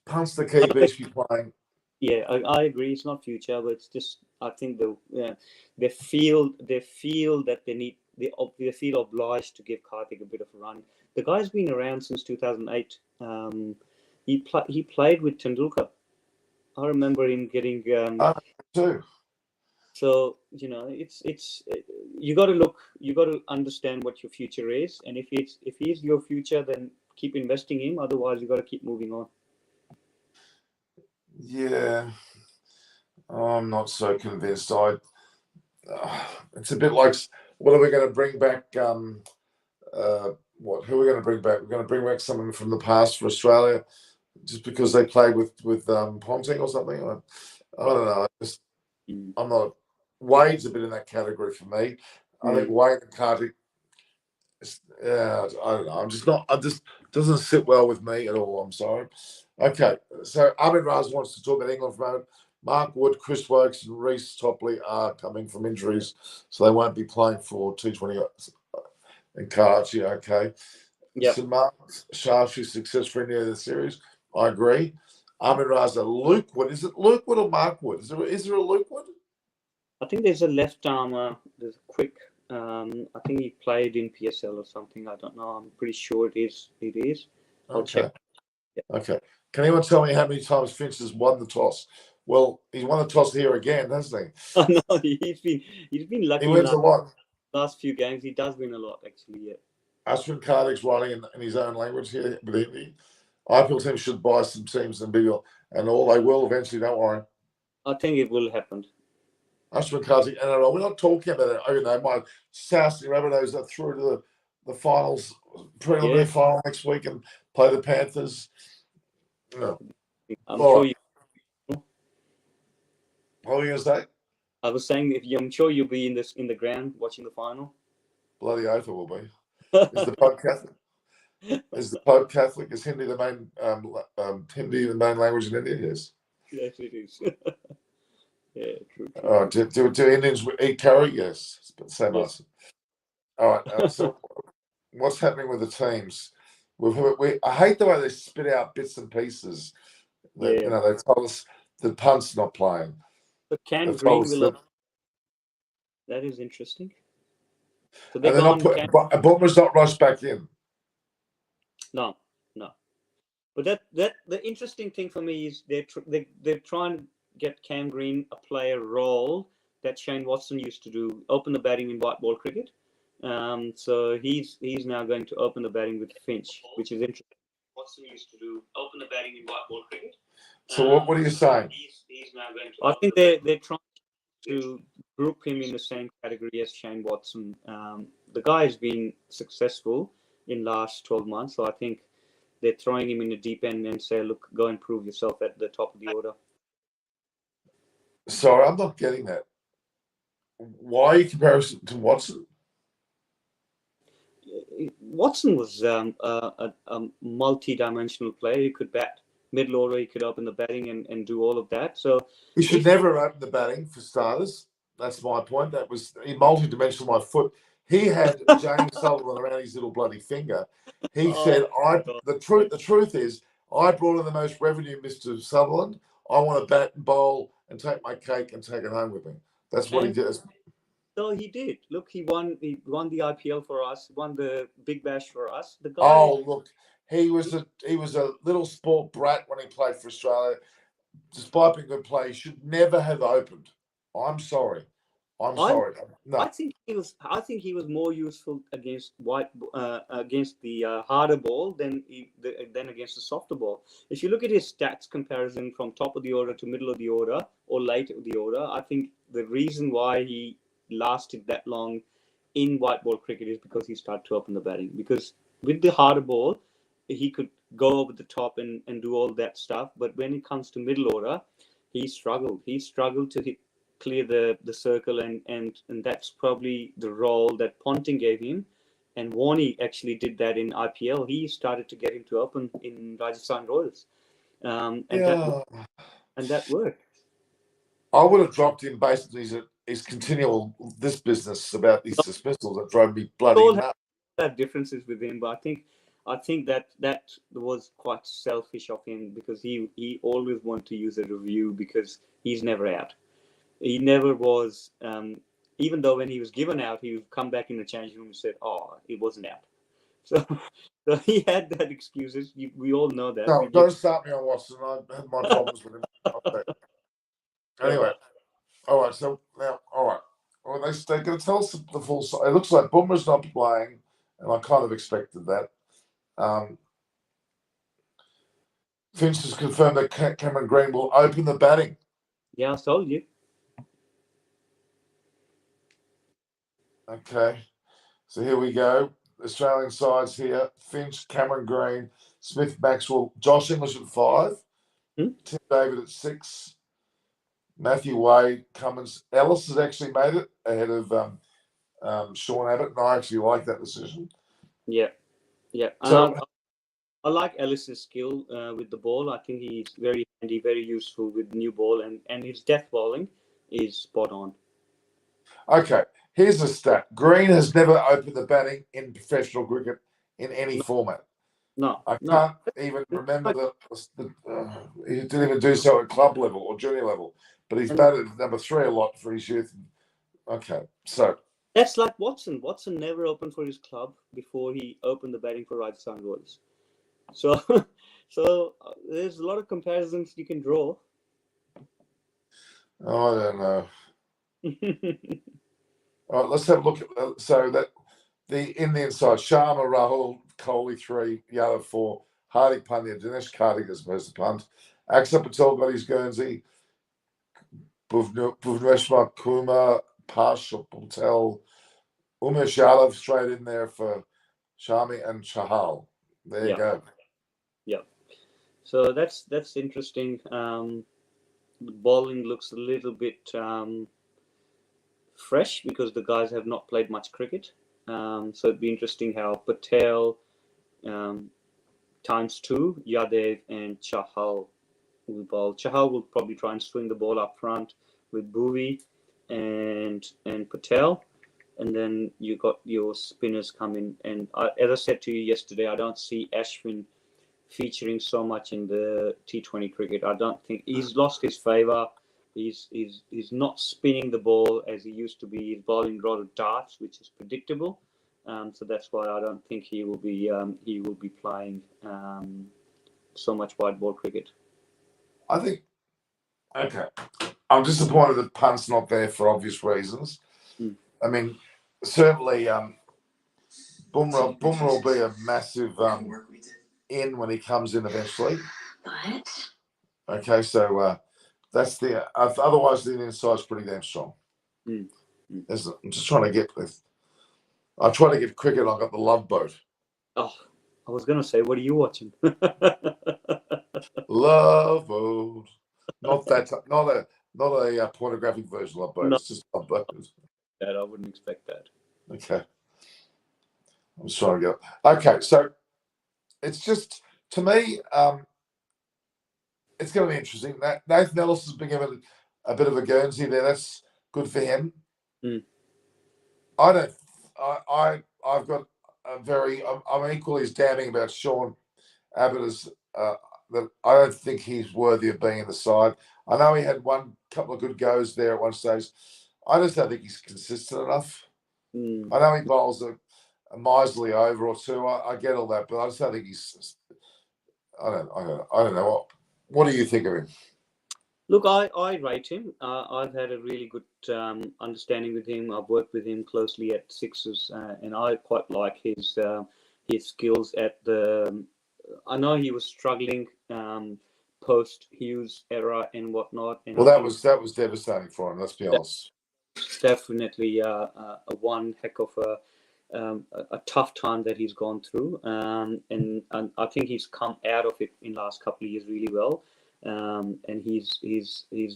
Punt's the key. He should be playing. Yeah, I agree. It's not future, but it's just, I think they feel that they feel obliged to give Karthik a bit of a run. The guy's been around since 2008. He played with Tendulkar. I remember him getting. Too. So it's you got to understand what your future is, and if he's your future, then keep investing in him. Otherwise, you got to keep moving on. Yeah, I'm not so convinced. It's a bit like, what are we going to bring back? Who are we going to bring back? We're going to bring back someone from the past for Australia just because they played with Ponting or something. I don't know. I'm not. Wade's a bit in that category for me. I think Wade and Kartik. Yeah, I don't know. I'm just not. I just doesn't sit well with me at all. I'm sorry. Okay, so Ahmed Raz wants to talk about England for a moment. Mark Wood, Chris Wokes, and Reece Topley are coming from injuries, so they won't be playing for T20 in Karachi. Okay. Yeah. St. Martin's Shashi success for India in the series. I agree. Ahmed Raza, Luke Wood. Is it Luke Wood or Mark Wood? Is there a Luke Wood? I think there's a left armer. There's a quick. I think he played in PSL or something. I don't know. I'm pretty sure it is. It is. I'll check. Yeah. Okay. Can anyone tell me how many times Finch has won the toss? Well, he's won the toss here again, hasn't he? Oh, no, he's been lucky. He wins a lot. Last few games, he does win a lot, actually. Yeah. Ashwin Karthik's writing in his own language here, but the IPL team should buy some teams and all they will eventually. Don't worry. I think it will happen. Ashwin Karthik, NRL. We're not talking about it. You know, my South Rabbitohs are through to the finals, preliminary final next week, and play the Panthers. No. I'm sure you. What were you going to say? I was saying, I'm sure you'll be in the ground watching the final. Bloody oath it will be. Is the Pope Catholic? Is the Pope Catholic? Is Hindi the main language in India? Yes. Yes, it is. Yeah, true. Oh, do Indians eat curry? Yes, but same us. All right. So, what's happening with the teams? I hate the way they spit out bits and pieces. You know, they told us the punt's not playing. But Cam Green will. That is interesting. So they're not Bumrah's not rushed back in. No. But the interesting thing for me is they're trying to get Cam Green a player role that Shane Watson used to do, open the batting in white ball cricket. So he's now going to open the batting with Finch, which is interesting. Watson used to do open the batting in white ball cricket. So what are you saying? He's now going to. I think they're trying to group him in the same category as Shane Watson. The guy has been successful in last 12 months, so I think they're throwing him in the deep end and say, look, go and prove yourself at the top of the order. Sorry, I'm not getting that. Why are you comparison to Watson? Watson was a multi-dimensional player. He could bat middle order, he could open the batting and do all of that. So he should never open the batting for starters. That's my point. That was multi-dimensional. My foot. He had James Sullivan around his little bloody finger. He said, the truth is, I brought in the most revenue, Mr. Sutherland. I want to bat and bowl and take my cake and take it home with me. That's what he did. So he did. Look, he won the IPL for us, won the Big Bash for us. The guy. Oh, look, he was a little sport brat when he played for Australia. Despite being a good player, he should never have opened. I'm sorry. No. I think he was more useful against the harder ball than against the softer ball. If you look at his stats comparison from top of the order to middle of the order or late of the order, I think the reason why he lasted that long in white ball cricket is because he started to open the batting. Because with the harder ball, he could go over the top and do all that stuff. But when it comes to middle order, he struggled. He struggled to clear the circle, and that's probably the role that Ponting gave him. And Warney actually did that in IPL. He started to get him to open in Rajasthan Royals, and that worked. I would have dropped him basically his continual business about these dismissals that drove me bloody nuts. Have differences with him, but I think that was quite selfish of him because he always wanted to use a review because he's never out. He never was, even though when he was given out, he would come back in the changing room and said, "Oh, he wasn't out." So he had that excuses. We all know that. No, don't start me on Watson. I had my problems with him. Anyway, all right. So now, all right. Well, they're going to tell us the full side. It looks like Bumrah's not playing, and I kind of expected that. Finch has confirmed that Cameron Green will open the batting. Yeah, I told you. Okay, so here we go. Australian sides here: Finch, Cameron Green, Smith, Maxwell, Josh English at 5, Tim David at 6, Matthew Wade, Cummins. Ellis has actually made it ahead of Sean Abbott, and I actually like that decision. Yeah. And So, I like Ellis's skill with the ball. I think he's very handy, very useful with new ball, and his death bowling is spot on. okay, here's a stat. Green has never opened the batting in professional cricket in any format. No, I can't even remember he didn't even do so at club level or junior level, but he's batted number 3 a lot for his youth. Okay, so that's like Watson. Watson never opened for his club before he opened the batting for Rajasthan Royals. So, there's a lot of comparisons you can draw. I don't know. All right, let's have a look at so that the inside: Sharma, Rahul, Kohli 3, Yadav 4, Hardik Pandya, Dinesh Karthik as opposed to punt. Axar Patel got his Guernsey, Bhuvneshwar Kumar, Parshal Patel, Umesh Yadav straight in there for Shami and Chahal. There you go. Yeah. So that's interesting. The bowling looks a little bit fresh because the guys have not played much cricket. So it'd be interesting how Patel ×2, Yadev and Chahal will bowl. Chahal will probably try and swing the ball up front with Bhuvi and Patel. And then you got your spinners coming. And as I said to you yesterday, I don't see Ashwin featuring so much in the T20 cricket. I don't think he's lost his favour. He's not spinning the ball as he used to be. He's bowling rather darts, which is predictable. So that's why I don't think he will be playing so much white ball cricket. I think. Okay, I'm disappointed that Punt's not there for obvious reasons. I mean, certainly, Bumrah will be a massive in when he comes in eventually. Okay, so that's the. Otherwise, the inside's pretty damn strong. I'm just trying to get with. I try to get cricket. I got the Love Boat. Oh, I was gonna say, what are you watching? Love Boat. Not a pornographic version of Love Boat. No. It's just Love Boat. That I wouldn't expect that. Okay. I'm just trying to get. Okay, so it's just to me. It's going to be interesting. Nathan Ellis has been given a bit of a Guernsey there. That's good for him. I've got a very. I'm equally as damning about Sean Abbott as that. I don't think he's worthy of being in the side. I know he had couple of good goes there at one stage. I just don't think he's consistent enough. I know he bowls a miserly over or two. I get all that, but I just don't think he's. I don't know. What do you think of him? Look, I rate him. I've had a really good understanding with him. I've worked with him closely at Sixers, and I quite like his skills at the. I know he was struggling post Hughes era and whatnot. And that was devastating for him. Let's be honest. Definitely a one heck of a tough time that he's gone through, and I think he's come out of it in the last couple of years really well. And he's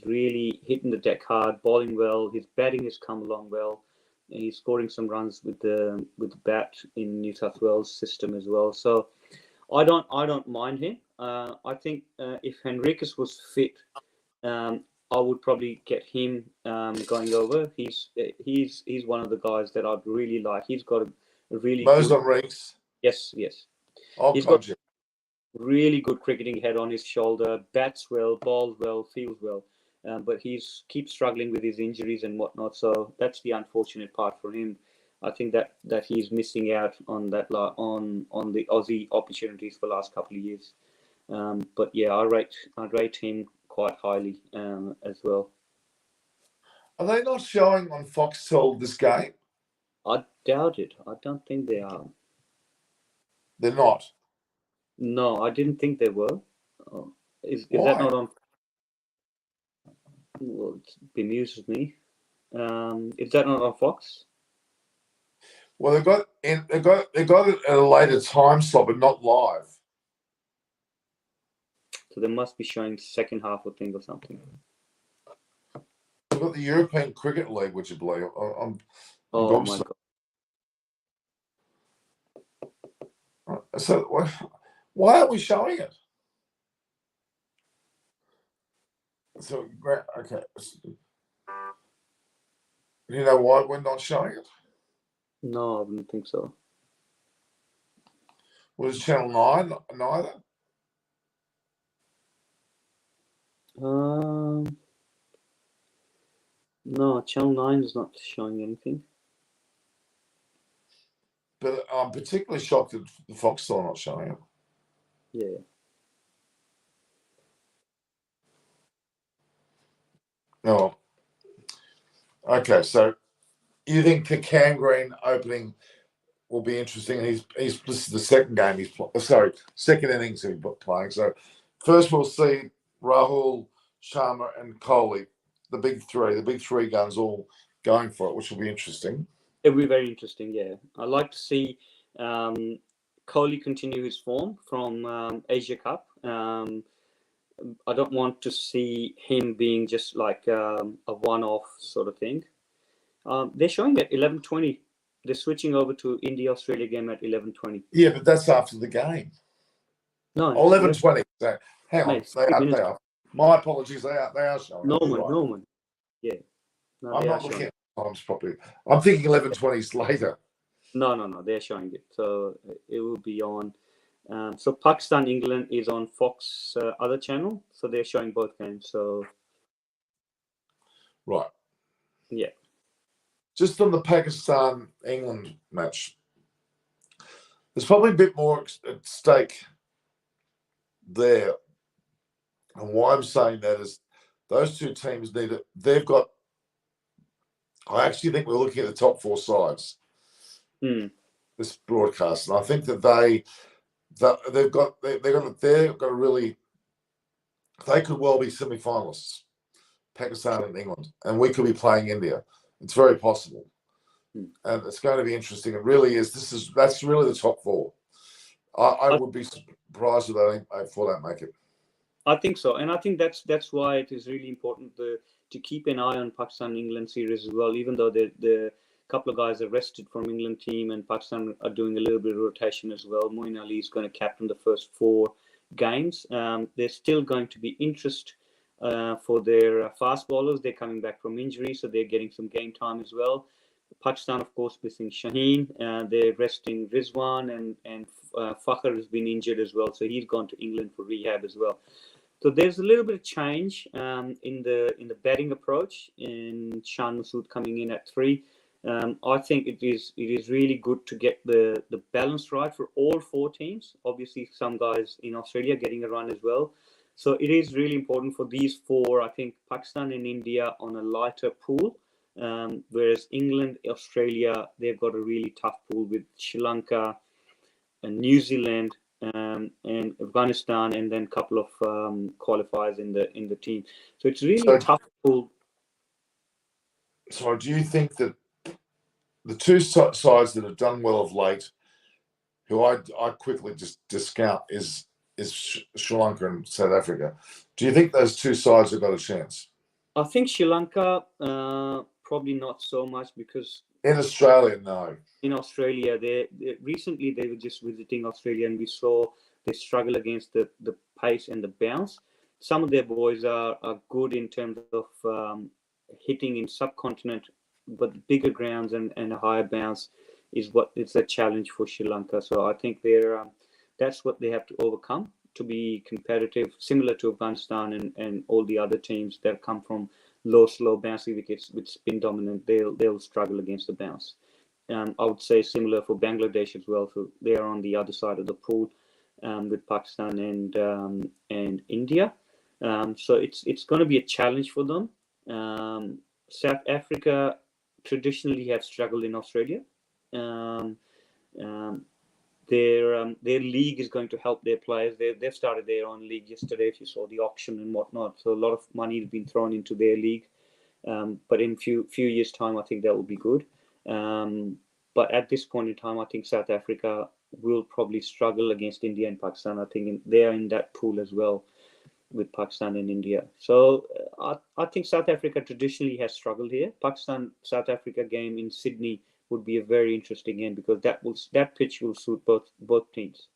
really hitting the deck hard, bowling well. His batting has come along well, and he's scoring some runs with the bat in New South Wales system as well. So I don't mind him. I think if Henriques was fit, I would probably get him going over. He's one of the guys that I'd really like. He's got a really Henriques. Yes. Oh, he's got really good cricketing head on his shoulder, bats well, bowls well, fields well, but he's keeps struggling with his injuries and whatnot. So that's the unfortunate part for him. I think that he's missing out on that on the Aussie opportunities for the last couple of years. But yeah, I rate him quite highly as well. Are they not showing on Foxtel this game? I doubt it. I don't think they are. They're not. No, I didn't think they were. Is that not on? Well, it bemuses me. Is that not on Fox? Well, they got it at a later time slot, but not live. So they must be showing second half, I think, or something. They've got the European Cricket League, would you believe? Oh my God. So why aren't we showing it? So okay, you know why we're not showing it? No, I wouldn't think so. Was Channel 9 neither? No, Channel 9 is not showing anything. But I'm particularly shocked that the Fox still not showing it. Yeah. Oh, okay. So you think Kakan Green opening will be interesting? And this is the second game second innings he's playing. So first we'll see Rahul, Sharma, and Kohli, the big three guns all going for it, which will be interesting. It'll be very interesting, yeah. I'd like to see Kohli continue his form from Asia Cup. I don't want to see him being just like a one-off sort of thing. They're showing at 11:20. They're switching over to India-Australia game at 11:20. Yeah, but that's after the game. No, 11:20. So, hang on, mate, they are. My apologies, they are showing. Norman. Yeah. No, I'm not looking at times properly. I'm thinking 11:20 is later. No, they're showing it. So it will be on. So Pakistan England is on Fox other channel, so they're showing both games. So right, yeah. Just on the Pakistan England match, there's probably a bit more at stake there, and why I'm saying that is those two teams need it. They've got. I actually think we're looking at the top four sides. This broadcast, and I think that they've got a really. They could well be semi-finalists, Pakistan and England, and we could be playing India. It's very possible, and it's going to be interesting. It really is. That's really the top four. I would be surprised if they don't make it. I think so, and I think that's why it is really important to keep an eye on Pakistan England series as well. Even though the couple of guys are rested from England team, and Pakistan are doing a little bit of rotation as well. Moeen Ali is going to captain the first 4 games. There's still going to be interest for their fast bowlers. They're coming back from injury, so they're getting some game time as well. Pakistan, of course, missing Shaheen. They're resting Rizwan, and Fakhr has been injured as well, so he's gone to England for rehab as well. So there's a little bit of change in the batting approach, in Shan Masood coming in at 3. I think it is really good to get the balance right for all 4 teams. Obviously, some guys in Australia getting a run as well. So it is really important for these 4. I think Pakistan and India on a lighter pool, whereas England, Australia, they've got a really tough pool with Sri Lanka and New Zealand. And Afghanistan, and then a couple of qualifiers in the team. So it's really tough pool. So do you think that the two sides that have done well of late, who I quickly just discount, is Sri Lanka and South Africa? Do you think those two sides have got a chance? I think Sri Lanka probably not so much, because in Australia, no. In Australia, they recently they were just visiting Australia, and we saw they struggle against the pace and the bounce. Some of their boys are good in terms of hitting in subcontinent, but bigger grounds and a higher bounce it's a challenge for Sri Lanka. So I think that's what they have to overcome to be competitive, similar to Afghanistan and all the other teams that come from low, slow bouncy wickets with spin dominant. They'll struggle against the bounce. I would say similar for Bangladesh as well. So they are on the other side of the pool with Pakistan and India. So it's going to be a challenge for them. South Africa traditionally have struggled in Australia. They've their league is going to help their players. They've started their own league yesterday. If you saw the auction and whatnot, so a lot of money has been thrown into their league. But in few years' time, I think that will be good. But at this point in time, I think South Africa will probably struggle against India and Pakistan. I think they are in that pool as well with Pakistan and India. So I think South Africa traditionally has struggled here. Pakistan-South Africa game in Sydney would be a very interesting game because that pitch will suit both teams.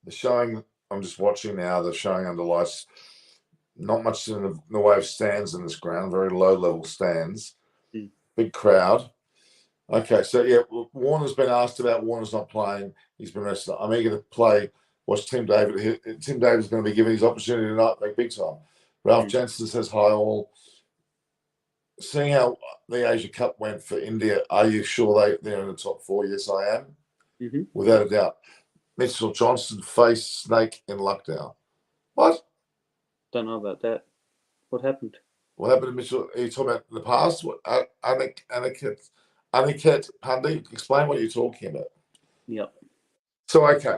The showing, I'm just watching now, the showing under lights, not much in the way of stands in this ground, very low level stands, big crowd. Okay, so yeah, Warner's been asked about. Warner's not playing. He's been rested. I'm eager to watch Tim David. Tim David's going to be given his opportunity tonight, like big time. Ralph Jensen says hi all. Seeing how the Asia Cup went for India, are you sure they're in the top 4? Yes, I am. Without a doubt. Mitchell Johnson faced Snake in luck now. What? Don't know about that. What happened? What happened to Mitchell? Are you talking about in the past? What? Aniket Pandey, explain what you're talking about. Yep. So, okay.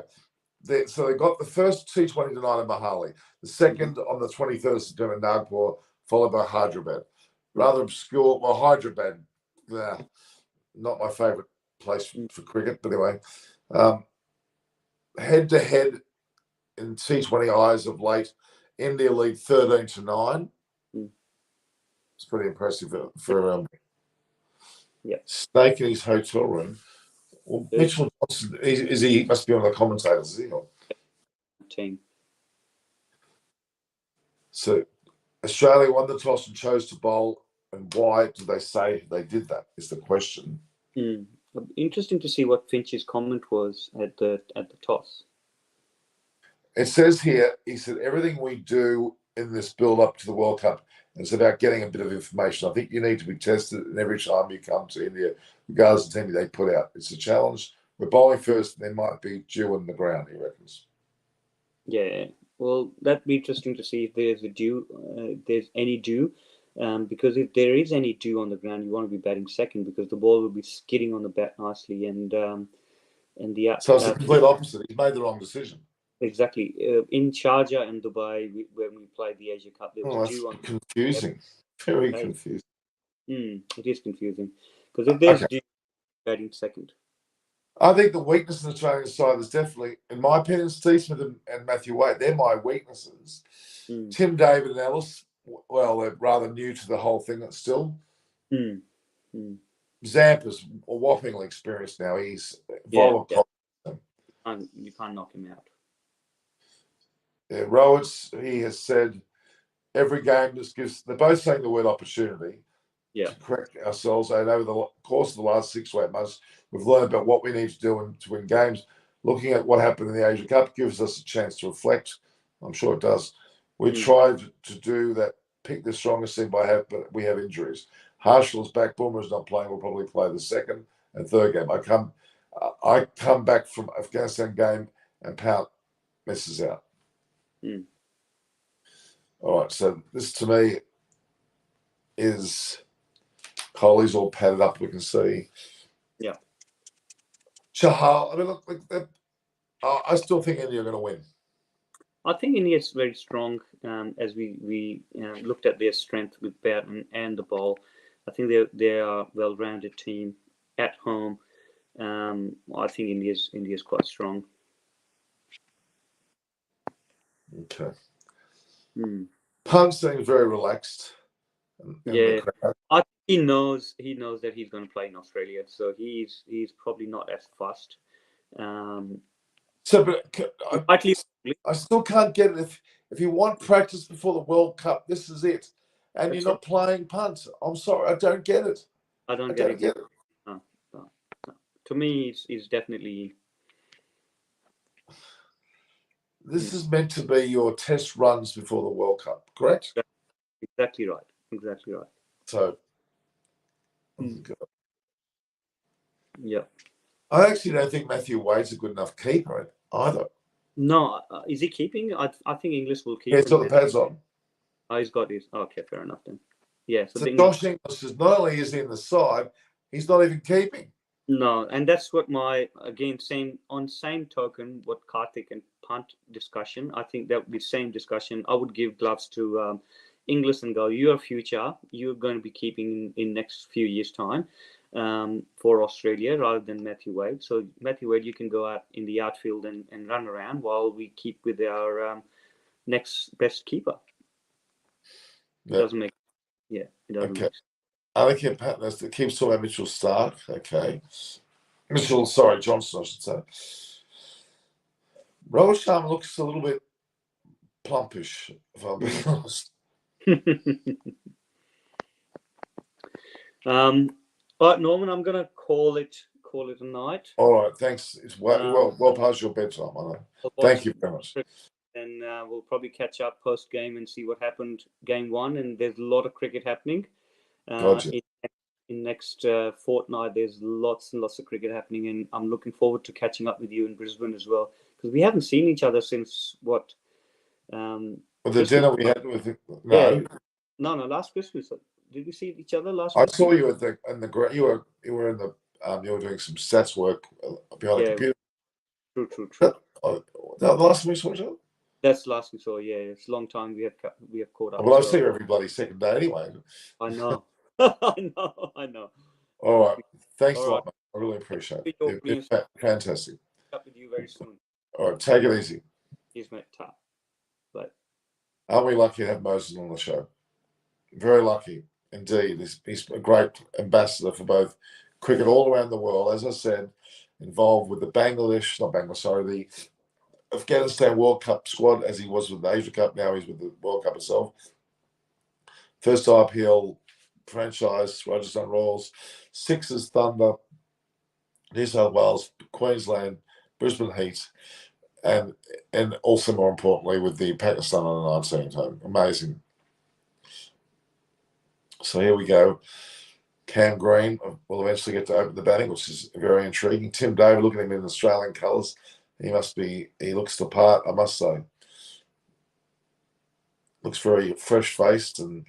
So they got the first T20 tonight in Mohali, the second on the 23rd of September in Nagpur, followed by Hyderabad. Rather obscure. Well, Hyderabad, not my favourite place for cricket, but anyway. Head-to-head in T20Is of late, India lead 13-9. It's pretty impressive for Snake in his hotel room. Well, Mitchell Johnson, he must be one of the commentators, is he not? Team. So Australia won the toss and chose to bowl, and why did they say they did that is the question. Interesting to see what Finch's comment was at the toss. It says here, he said, everything we do in this build-up to the World Cup, it's about getting a bit of information. I think you need to be tested, and every time you come to India, regardless of the team they put out, it's a challenge. We're bowling first, and there might be dew in the ground, he reckons. Yeah, well, that'd be interesting to see if there's any dew. Because if there is any dew on the ground, you want to be batting second because the ball will be skidding on the bat nicely, and the so it's the complete opposite. He's made the wrong decision. Exactly. In Sharjah and Dubai, when we played the Asia Cup, there was dew on. Confusing. Very confusing. It is confusing because if there's dew, batting second. I think the weakness in the Australian side is definitely, in my opinion, Steve Smith and Matthew Wade. They're my weaknesses. Tim David and Ellis, well, they're rather new to the whole thing still. Zampa's a whoppingly experienced now. He's violent. You can't knock him out. Yeah, Rowitz, he has said every game just gives. They're both saying the word opportunity. To correct ourselves, and over the course of the last 6 or 8 months, we've learned about what we need to do to win games. Looking at what happened in the Asia Cup gives us a chance to reflect. I'm sure it does. We tried to do that, pick the strongest team but we have injuries. Harshall's back, Boomer's not playing. We'll probably play the second and third game. I come back from Afghanistan game and Pout misses out. All right, so this to me is Kohli's all padded up. We can see. Yeah. Chahal. I mean, look, I still think India are going to win. I think India is very strong. As we looked at their strength with bat and the ball, I think they are a well-rounded team at home. I think India's quite strong. Okay. Pant seems very relaxed. I think he knows that he's going to play in Australia, so he's probably not as fast. I still can't get it. If you want practice before the World Cup, this is it, and you're not playing punt. I'm sorry, I don't get it. I don't get it. No. To me, it's definitely. This is meant to be your test runs before the World Cup, correct? Exactly right. So, yeah. I actually don't think Matthew Wade's a good enough keeper either. No, is he keeping? I think English will keep. Yeah, he's got the pads on. Oh, he's got his. Okay, fair enough then. Yeah. So Josh Inglis says not only is he in the side, he's not even keeping. No, and that's what same token, what Karthik and punt discussion. I think that would be same discussion. I would give gloves to Inglis and go, your future, you're going to be keeping in next few years' time for Australia rather than Matthew Wade. So Matthew Wade, you can go out in the outfield and run around while we keep with our next best keeper. It doesn't make, it doesn't make sense. Other key partners that keeps talking about Mitchell Stark. Okay. Johnson, I should say. Robert Sharma looks a little bit plumpish, if I'm being honest. All right, Norman, I'm going to call it a night. All right, thanks. It's well past your bedtime, I know. Thank you very much. And we'll probably catch up post game and see what happened game one. And there's a lot of cricket happening. Gotcha. In next fortnight, there's lots and lots of cricket happening, and I'm looking forward to catching up with you in Brisbane as well, because we haven't seen each other since what? Well, the dinner we had with no, last Christmas. Did we see each other last? I saw you you were in the you were doing some stats work behind the computer. True. The last time we saw each other? That's the last we saw. Yeah, it's a long time we have caught up. Well, I see you every bloody second day anyway. I know. I know. All right. Thanks a lot, mate. I really appreciate it. It's fantastic. Up with you very soon. All right. Take it easy. Here's my top. But aren't we lucky to have Moses on the show? Very lucky indeed. He's a great ambassador for both cricket all around the world. As I said, involved with the Afghanistan World Cup squad, as he was with the Asia Cup. Now he's with the World Cup itself. First IPL franchise, Rajasthan Royals, Sixers, Thunder, New South Wales, Queensland, Brisbane Heat, and also more importantly with the Pakistan under-19 team. Amazing. So here we go. Cam Green will eventually get to open the batting, which is very intriguing. Tim David, look at him in Australian colours. He looks the part, I must say. Looks very fresh-faced, and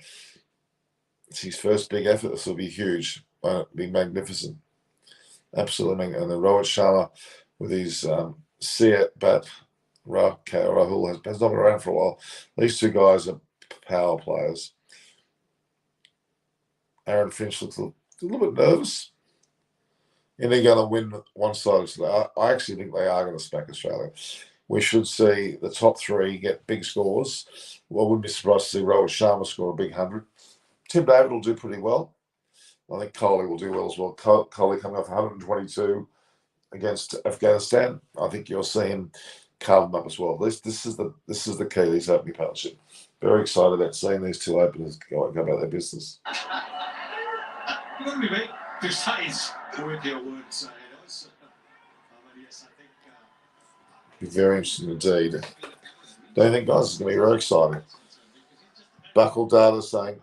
it's his first big effort. This will be huge. Won't it be magnificent? Absolutely. And then Rohit Sharma with his Seat bat. Rahul has not been around for a while. These two guys are power players. Aaron Finch looks a little bit nervous. And they're going to win one side today. I actually think they are going to smack Australia. We should see the top three get big scores. Well, I wouldn't be surprised to see Rohit Sharma score a big 100. Tim David will do pretty well. I think Kohli will do well as well. Kohli coming off 122 against Afghanistan. I think you'll see him carve them up as well. This is the key, these opening partnership. Very excited about seeing these two openers go about their business. Be very interesting indeed. Don't you think, guys, it's going to be very exciting? Buckle Data saying,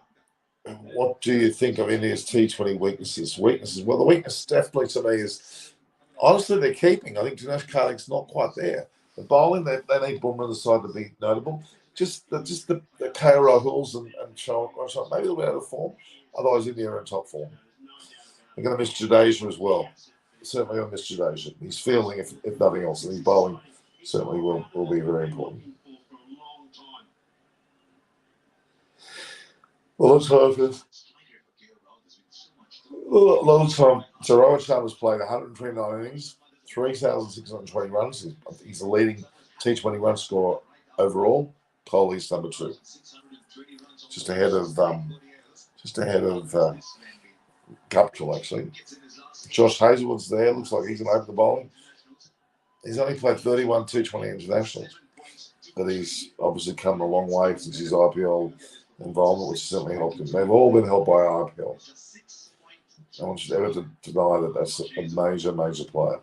what do you think of India's T20 weaknesses? Well, the weakness definitely to me is, honestly, they're keeping. I think Dinesh Karthik's not quite there. The bowling, they need Bumrah on the side to be notable. Just the KL Rahuls and Shawn, maybe a little bit out of form. Otherwise, India are in top form. They're going to miss Jadeja as well. Certainly going to miss Jadeja. He's fielding, if nothing else, and his bowling certainly will be very important. Well, let's hope it. A lot of time. So Rohit Sharma's played 129 innings, 3,620 runs. He's the leading T20 run scorer overall. Kohli's number 2, just ahead of Guptill actually. Josh Hazlewood's there. Looks like he's going to open the bowling. He's only played 31 T20 internationals, but he's obviously come a long way since his IPL involvement, which certainly helped him. They've all been helped by IPL. No one should ever deny that that's a major, major player.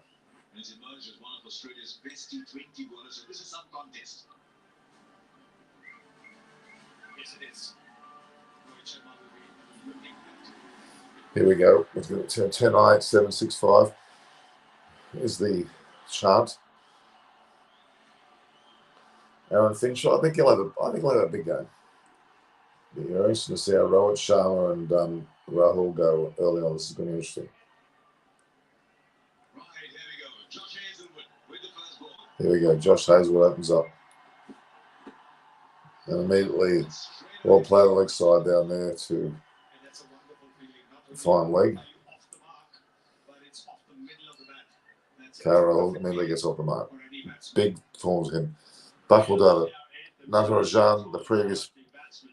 Here we go. We've got 10-8, 7-6-5 is the chart. Aaron Finch, I think he'll have a big game. You're interested to see how Rohit Sharma and Rahul go early on. This is going to be interesting. 10-8, 7-6-5 is the chart. Aaron Finch, I think he'll have a big game. You're interested to see how Rohit Sharma and Rahul go early on. This is going to be interesting. 10-8, 7-6-5 is the chart. Aaron Finch, I think he'll have a big game. You're interested to see how Rohit Sharma and Rahul go early on. This is going to be interesting. Here we go. Josh Hazelwood opens up. And immediately, well played the leg side down there to fine leg. Carroll immediately gets off the mark. Big forms him. Buckled at it. Natarajan, the previous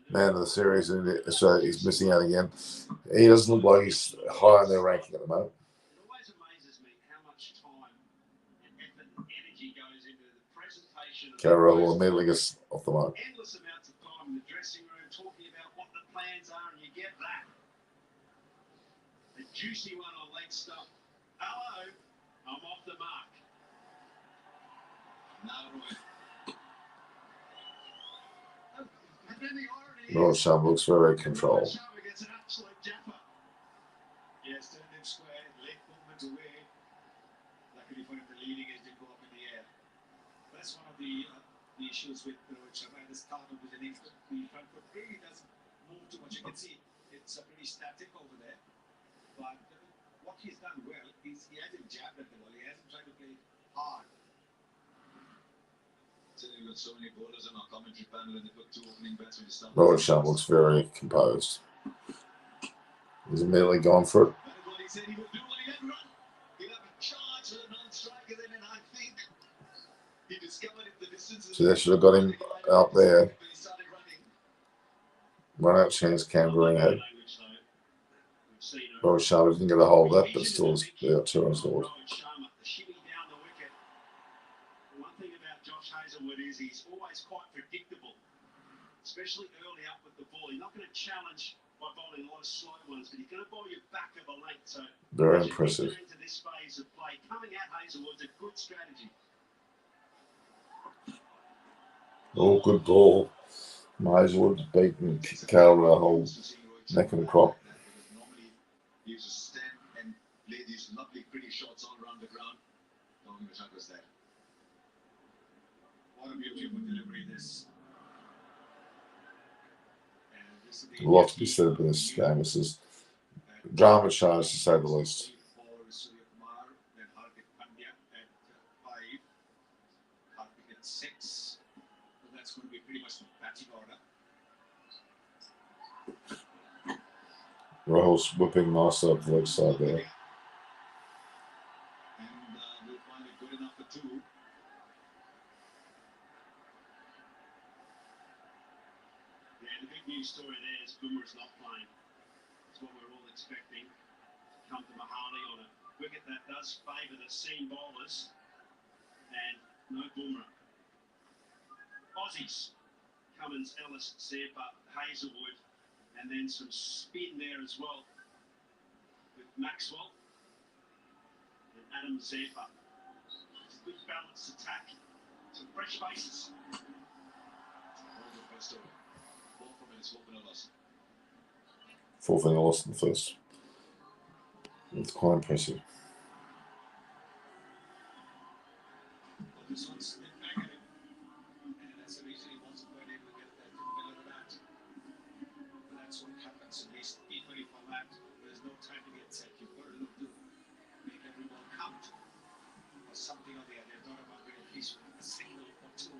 man of the series, and so he's missing out again. He doesn't look like he's high in their ranking at the moment. Carroll immediately gets off the mark. Juicy one on leg stuff. Hello, I'm off the mark. Royal Sham looks very controlled. Yes, turned him square, leg movement away. Luckily for him, the leading edge did go up in the air. That's one of the issues with Rohit Sharma at the start of his innings. The front foot really doesn't move too much. You can see it's pretty static over there. But what he's done well is he hasn't jabbed at the ball. He hasn't tried to play hard. We've got so many bowlers on our commentary panel, and they've got 2 opening batsmen. Rohit Sharma looks very composed. He's immediately gone for it. He said he would do what he had run. He'll have a charge with a non-striker then, and I think he discovered if the distance is... So they should have got him out there. Run out chance, Canberra ahead. Rohit Sharma didn't get a hold of that, but still they got 2 runs forward. One thing about Josh Hazelwood is he's always quite predictable, especially early up with the ball. He's not going to challenge by bowling a lot of slow ones, but he's going to bowl you back of a late. So very impressive. Into this phase of play, coming at Hazelwood's a good strategy. Oh, good ball. Hazelwood beating Carroll a whole neck and crop. Normally, he used to stand and play these lovely, pretty shots all around the ground. Don't give a shot was that. What a beautiful delivery this. A lot to be said about this game. This is drama charge to say the least. That's going to be pretty much the batting order. Rahul's whipping nice up the leg side there. And we'll find it good enough for 2. Yeah, the big news story there is Boomer's not playing. It's what we're all expecting. Come to Mohali on a wicket that does favour the seam bowlers. And no Boomer. Aussies, Cummins, Ellis, Zampa, Hazelwood, and then some spin there as well with Maxwell and Adam Zampa. It's a good balanced attack. Some fresh faces. Fourth in the loss in the first. It's quite impressive. This one's back at him. And that's the reason he wasn't going able to get that middle of the bat. But that's what happens in these T20 format. There's no time to get set. You've got to look to make every ball count. Or something or the other. They're not about getting a piece with a single or 2.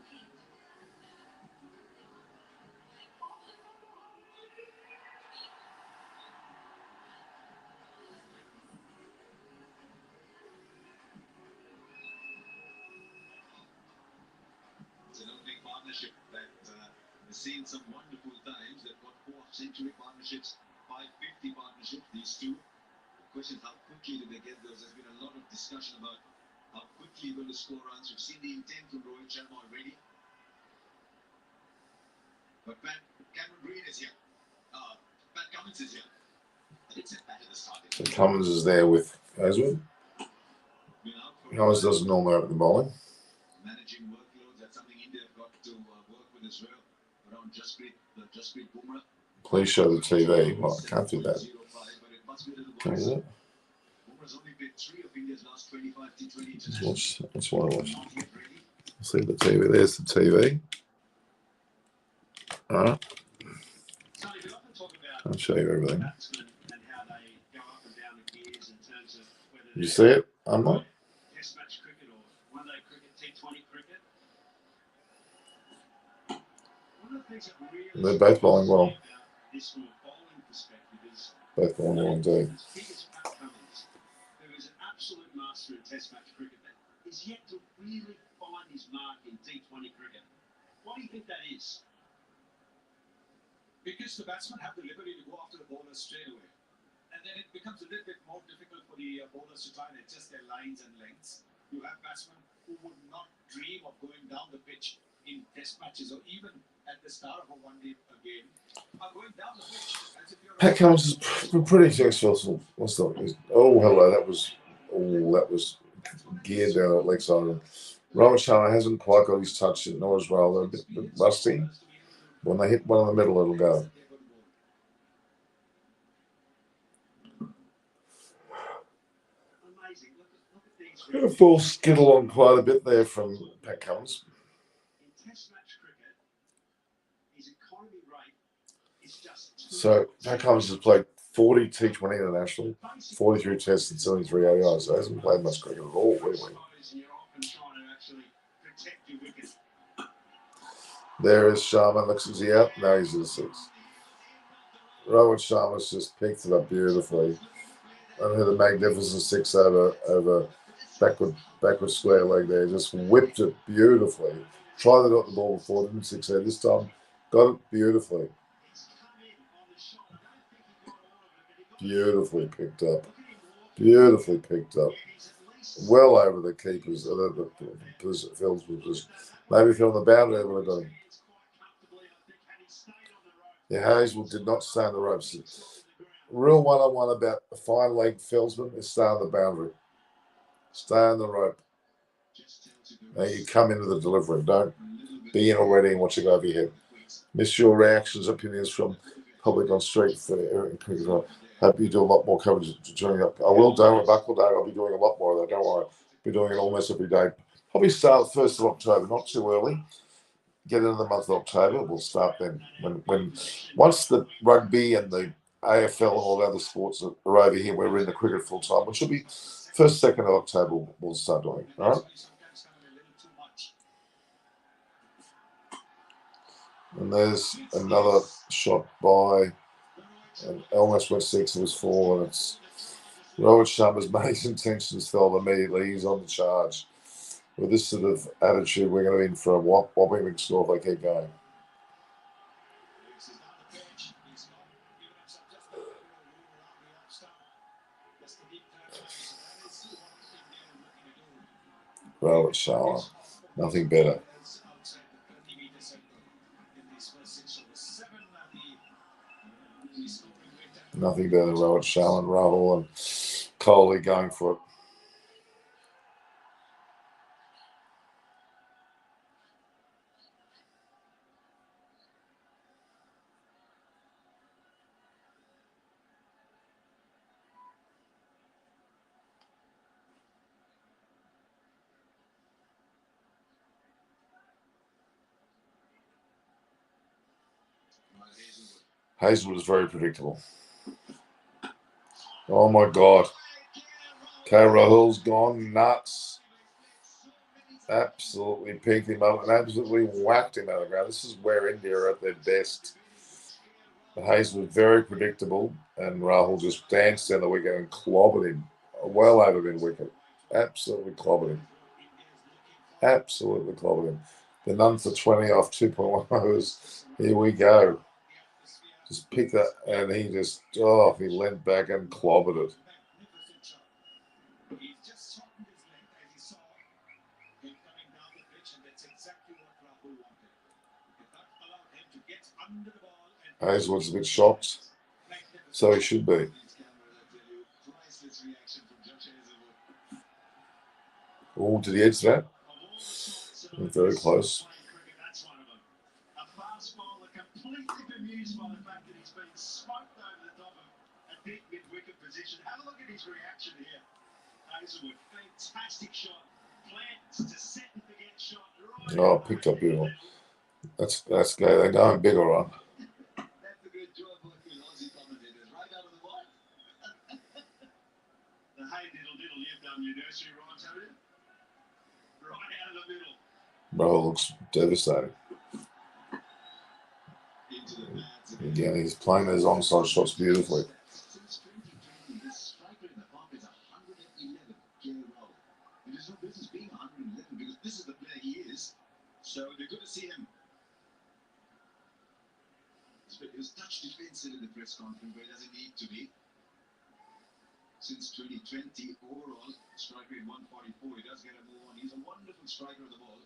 It's an opening partnership that has seen some wonderful times. They've got 4th-century partnerships, 550 partnerships, these 2. The question is how quickly do they get those? There's been a lot of discussion about how quickly you're going to score runs. We've seen the intent from Rohit Sharma already. But Cameron Green is here. Pat Cummins is here. I did say Pat at the start. So Cummins is there with Hazelwood. Cummins doesn't normally open the bowling. Managing workloads, that's something India have got to work with as well. Around Jasprit Bumrah. Please show the TV. Well, I can't do that. Can I do that? Bumrah's only played 3 of India's last 25 T20. That's what I watch. See the TV. There's the TV. All right. I'll show you everything. You see it? I'm not. Test match cricket or one-day cricket, T20 cricket. They're both bowling well. Both bowling well indeed. Who is an absolute master in Test match cricket, that is yet to really find his mark in T20 cricket. Why do you think that is? Because the batsmen have the liberty to go after the bowlers straight away. And then it becomes a little bit more difficult for the bowlers to try and adjust their lines and lengths. You have batsmen who would not dream of going down the pitch in Test matches or even at the start of a one-day game are going down the pitch as if you're... Pat Cummins has been pretty successful. What's that? Oh, hello. That was geared down at leg side. Robert Sharma hasn't quite got his touch yet, nor as well. They're a bit rusty. When they hit one in the middle, it'll go. A full skittle on quite a bit there from Pat Cummins. So Pat Cummins has played 40 T20 international, 43 tests and 73 ODIs. So he hasn't played much cricket at all, really. There is Sharma. Looks, is he out? No, he's in the six. Rowan Sharma's just picked it up beautifully. And had a magnificent six over backward square leg there. Just whipped it beautifully. Tried to dot the ball before, didn't succeed this time. Got it beautifully. Beautifully picked up. Beautifully picked up. Well over the keepers. The fields was just maybe from the boundary they would have got him. Yeah, Hazelwood did not stay on the ropes. Real one-on-one about a fine leg fieldsman is stay on the boundary. Stay on the rope. Now you come into the delivery. Don't be in already and watch it go over your head. Miss your reactions, opinions from public on street for cricket. Hope you do a lot more coverage during that. I will do a buckle day. I'll be doing a lot more of that. Don't worry. I'll be doing it almost every day. Probably start 1st of October, not too early. Get into the month of October. We'll start then. When once the rugby and the AFL and all the other sports are over here, we're in the cricket full time, which will be 1st, 2nd of October. We'll start doing. All right. And there's another shot by, and almost went 6. It was 4, and it's Rohit Sharma's made intentions fell immediately. He's on the charge. With this sort of attitude, we're going to be in for a whopping big score if they keep going. Rohit Sharma, nothing better. Nothing better than Rohit Sharma and Rahul and Kohli going for it. Hazelwood is very predictable. Oh my God. Rahul's gone nuts. Absolutely picked him up and absolutely whacked him out of the ground. This is where India are at their best. But Hazelwood very predictable, and Rahul just danced down the wicket and clobbered him. Well over mid-wicket. Absolutely clobbered him. Absolutely clobbered him. The none for 20 off 2.1 overs. Here we go. Just picked that, and he just, he leant back and clobbered it. Hazelwood's a bit shocked, so he should be. Oh, did he edge that? Very close. Have a look at his reaction here. Hazelwood, fantastic shot. Plans to set and forget shot. Right. Oh, picked up beautiful. That's good. They're going big, all right. That's a good job working Aussie commentators. Right out of the ball. The hey diddle diddle you've done your nursery rhymes, haven't you? Right out of the middle. Bro, looks devastating. into the pads. Again, he's playing those onside shots beautifully. Since 2020, his striker in the half is 111, Gale Rowell. It is no business being 111 because this is the player he is. So they're good to see him. He was touch defensive in the press conference, but he doesn't need to be. Since 2020, overall, strike rate 144. He does get a move on. He's a wonderful striker of the ball.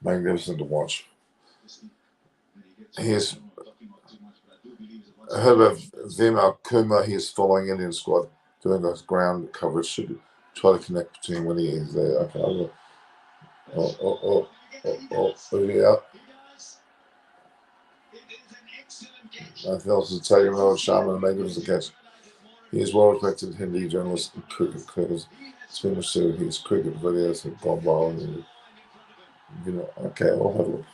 Magnificent to watch. He's I heard of Vima Kuma. He is following Indian squad, doing a ground coverage. Should try to connect between when he is there. Okay, I'm gonna, yeah. Nothing else to tell you about Sharma and magnificent catch. He is well respected Hindi journalist and cricket cricketers. It's been received his cricket videos have gone viral. You know, okay, we'll have a look.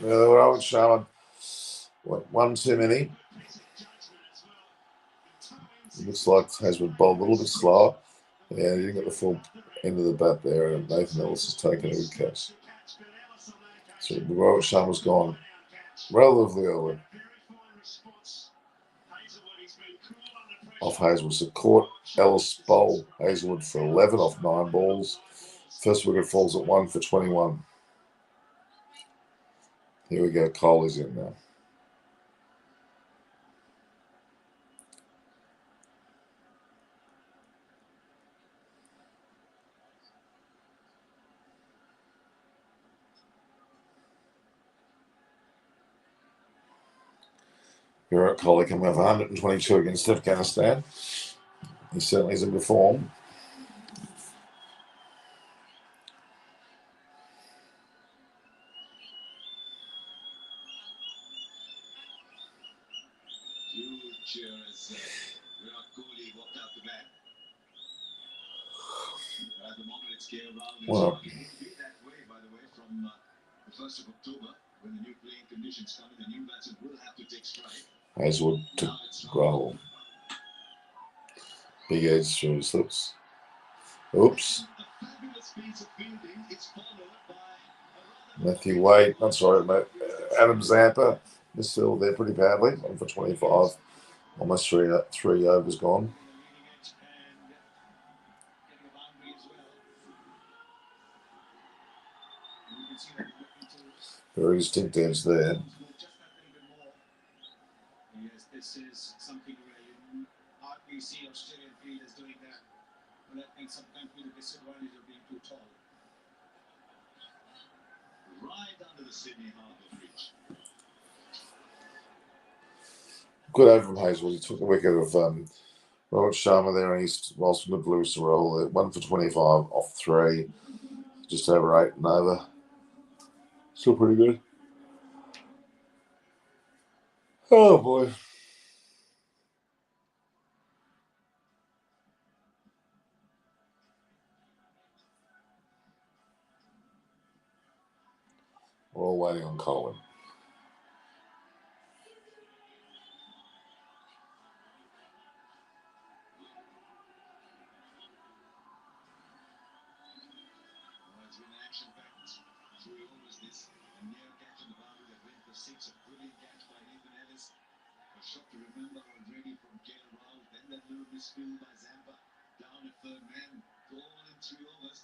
Rohit Sharma, one too many. Looks like Hazard bowled a little bit slower. Yeah, he didn't get the full end of the bat there, and Nathan Ellis has taken a good catch. So Rohit Sharma's gone relatively early. Off Hazelwood. So caught Ellis bowl Hazelwood for 11 off 9 balls. First wicket falls at 1 for 21. Here we go. Cole is in now. Virat Kohli coming off 122 against Afghanistan. He certainly is in good form. Well, Hazelwood to Rahul. Big edge through his lips. Oops. Matthew Wade. I'm sorry, mate. Adam Zampa. Misfilled there pretty badly. 1 for 25. Almost three overs gone. Very distinct edge there. Yes, this is something where you hardly see Australian fielders doing that. And that can sometimes be the disadvantage of being too tall. Right under the Sydney Harbour Bridge. Good over from Hazelwood. He took the wicket of Rohit Sharma there, and he's whilst good Lewis to roll there. 1 for 25 off 3. Just over 8 and over. Still pretty good. Oh boy. We're all waiting on Colin. Shot to remember already from Gale Rowell, then that little misfield by Zampa, down at third man, all in 3 overs,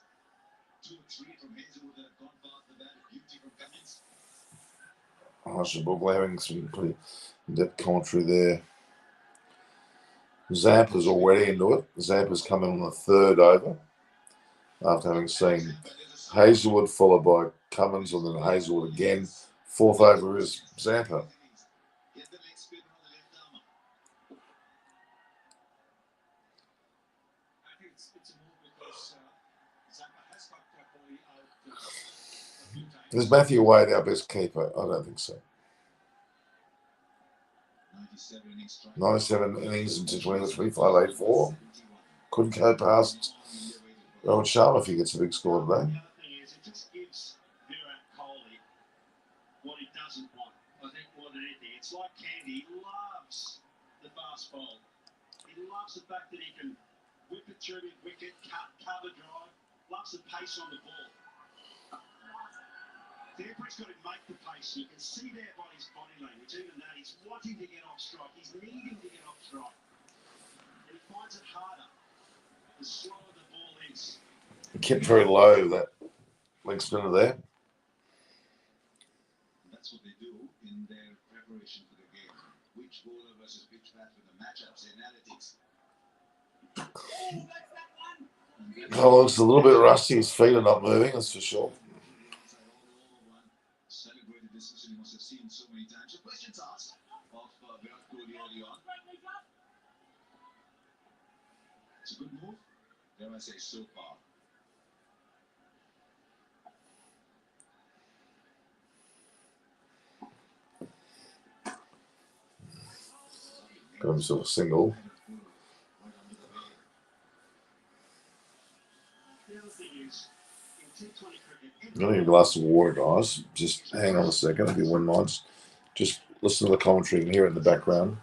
2 or 3 from Hazelwood that have gone past the bat, beauty from Cummins. We're having some pretty in-depth commentary there. Zampa's already into it. Zampa's coming on the 3rd over after having seen Hazelwood followed by Cummins and then Hazelwood again. 4th over is Zampa. Is Matthew Wade our best keeper? I don't think so. 97 innings into 23, 584. Couldn't go past Rohit Sharma if he gets a big score today. It just gives Virat Kohli what he doesn't want. I think more than anything, it's like Candy. He loves the fast ball. He loves the fact that he can whip it through mid-wicket, cover drive. Loves the pace on the ball. Therefore, he's got to make the pace. You can see there by his body language, even that he's wanting to get off strike. He's needing to get off strike. And he finds it harder the slower the ball is. He kept very low, that leg spinner there. That's what they do in their preparation for the game. Which bowler versus which batsman, the matchups, the analytics. Oh, that's that one! Oh, looks a little bit rusty. His feet are not moving, that's for sure. Celebrated this decision you must have seen so many times. So questions asked of Virat Kohli early on. It's a good move. Dare I say so far. Got himself a single. I'm going to need a glass of water, guys. Just hang on a second, if you wouldn't mind. Just listen to the commentary and hear it in the background.